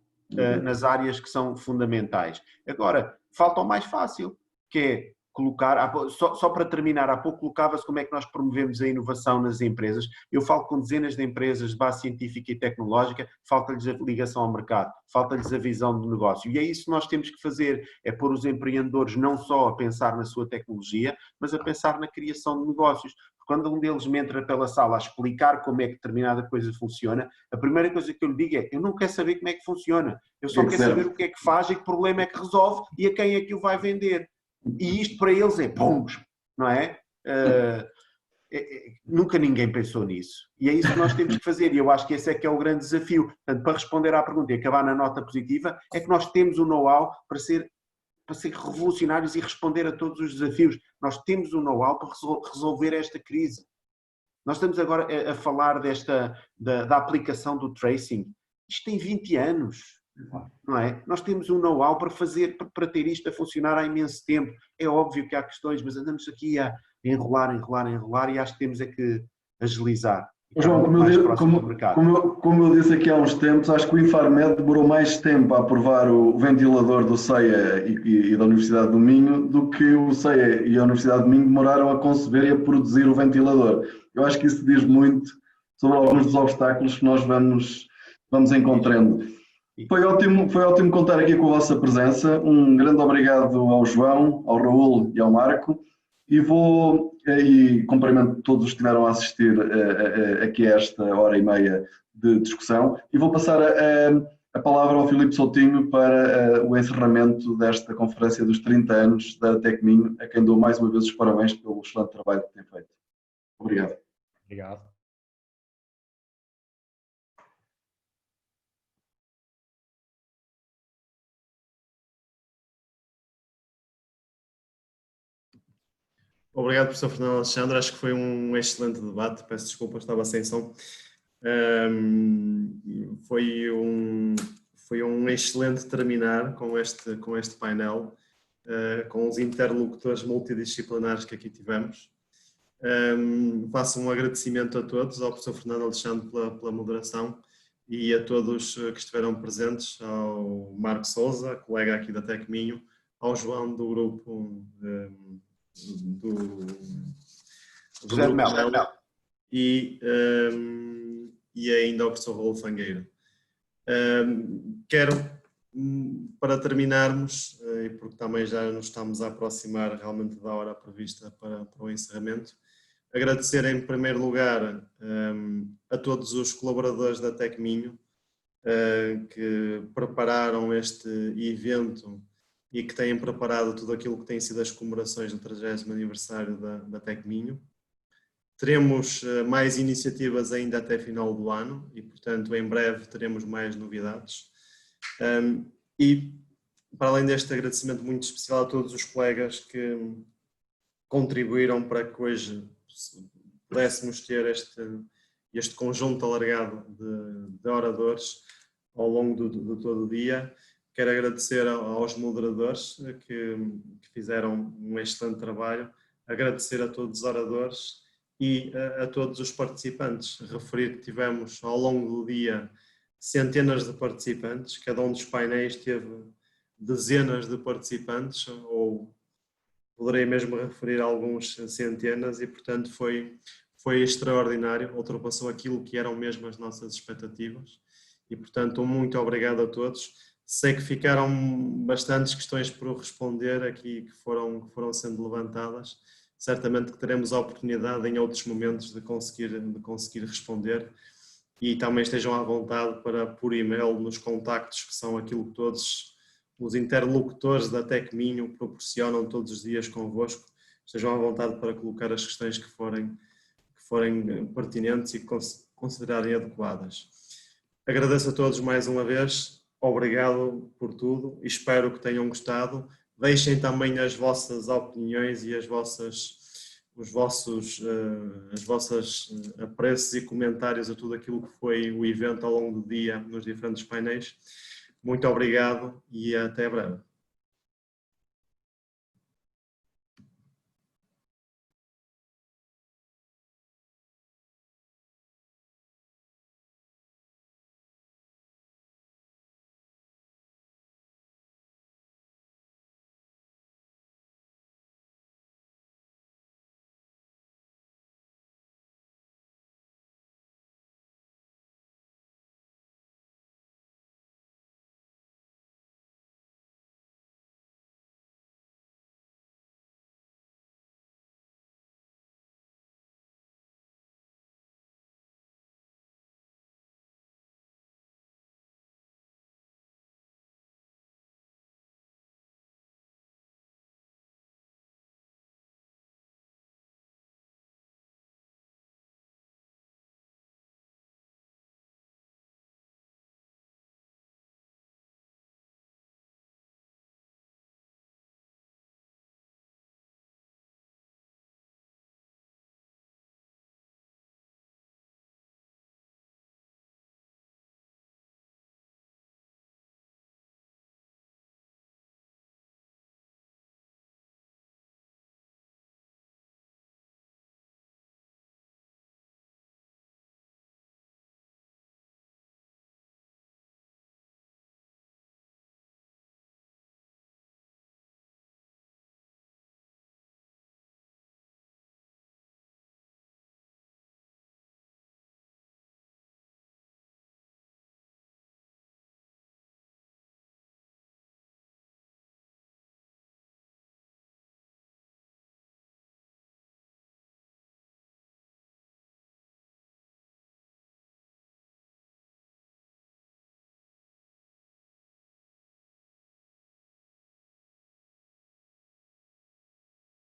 nas áreas que são fundamentais. Agora, falta o mais fácil, que é colocar, só para terminar, há pouco colocava-se como é que nós promovemos a inovação nas empresas. Eu falo com dezenas de empresas de base científica e tecnológica, falta-lhes a ligação ao mercado, falta-lhes a visão de negócio. E é isso que nós temos que fazer, é pôr os empreendedores não só a pensar na sua tecnologia, mas a pensar na criação de negócios. Quando um deles me entra pela sala a explicar como é que determinada coisa funciona, a primeira coisa que eu lhe digo é: eu não quero saber como é que funciona, eu só quero saber o que é que faz e que problema é que resolve e a quem é que o vai vender. E isto para eles é bombos, não é? Nunca ninguém pensou nisso. E é isso que nós temos que fazer, e eu acho que esse é que é o grande desafio. Portanto, para responder à pergunta e acabar na nota positiva, é que nós temos o know-how para ser revolucionários e responder a todos os desafios. Nós temos o know-how para resolver esta crise. Nós estamos agora a falar da aplicação do tracing. Isto tem 20 anos, não é? Nós temos um know-how para ter isto a funcionar há imenso tempo. É óbvio que há questões, mas andamos aqui a enrolar e acho que temos é que agilizar. João, como eu disse aqui há uns tempos, acho que o Infarmed demorou mais tempo a aprovar o ventilador do CEA e da Universidade do Minho do que o CEA e a Universidade do Minho demoraram a conceber e a produzir o ventilador. Eu acho que isso diz muito sobre alguns dos obstáculos que nós vamos encontrando. Foi ótimo contar aqui com a vossa presença. Um grande obrigado ao João, ao Raul e ao Marco. E cumprimento todos os que estiveram a assistir aqui a esta hora e meia de discussão, e vou passar a palavra ao Filipe Soutinho para o encerramento desta conferência dos 30 anos da Tecminho, a quem dou mais uma vez os parabéns pelo excelente trabalho que tem feito. Obrigado. Obrigado. Obrigado, professor Fernando Alexandre. Acho que foi um excelente debate. Peço desculpa, estava sem som. Foi um excelente terminar com este painel, com os interlocutores multidisciplinares que aqui tivemos. Faço um agradecimento a todos, ao professor Fernando Alexandre pela moderação e a todos que estiveram presentes, ao Marco Sousa, colega aqui da Tecminho, ao João do grupo do José Mel. E ainda ao professor Raul Fangueira. Quero, para terminarmos, e porque também já nos estamos a aproximar realmente da hora prevista para o encerramento, Agradecer em primeiro lugar a todos os colaboradores da Tecminho que prepararam este evento e que têm preparado tudo aquilo que tem sido as comemorações do 30º aniversário da Tecminho. Teremos mais iniciativas ainda até final do ano e, portanto, em breve teremos mais novidades. E, para além deste agradecimento muito especial a todos os colegas que contribuíram para que hoje pudéssemos ter este conjunto alargado de oradores ao longo de todo o dia. Quero agradecer aos moderadores que fizeram um excelente trabalho, agradecer a todos os oradores e a todos os participantes. Referir que tivemos ao longo do dia centenas de participantes, cada um dos painéis teve dezenas de participantes, ou poderei mesmo referir alguns centenas, e portanto foi extraordinário, ultrapassou aquilo que eram mesmo as nossas expectativas e portanto muito obrigado a todos. Sei que ficaram bastantes questões por responder aqui que foram sendo levantadas, certamente que teremos a oportunidade em outros momentos de conseguir responder e também estejam à vontade para por e-mail nos contactos que são aquilo que todos os interlocutores da Tecminho proporcionam todos os dias convosco, estejam à vontade para colocar as questões que forem pertinentes e que considerarem adequadas. Agradeço a todos mais uma vez, obrigado por tudo e espero que tenham gostado. Deixem também as vossas opiniões e os vossos apreços e comentários a tudo aquilo que foi o evento ao longo do dia nos diferentes painéis. Muito obrigado e até breve.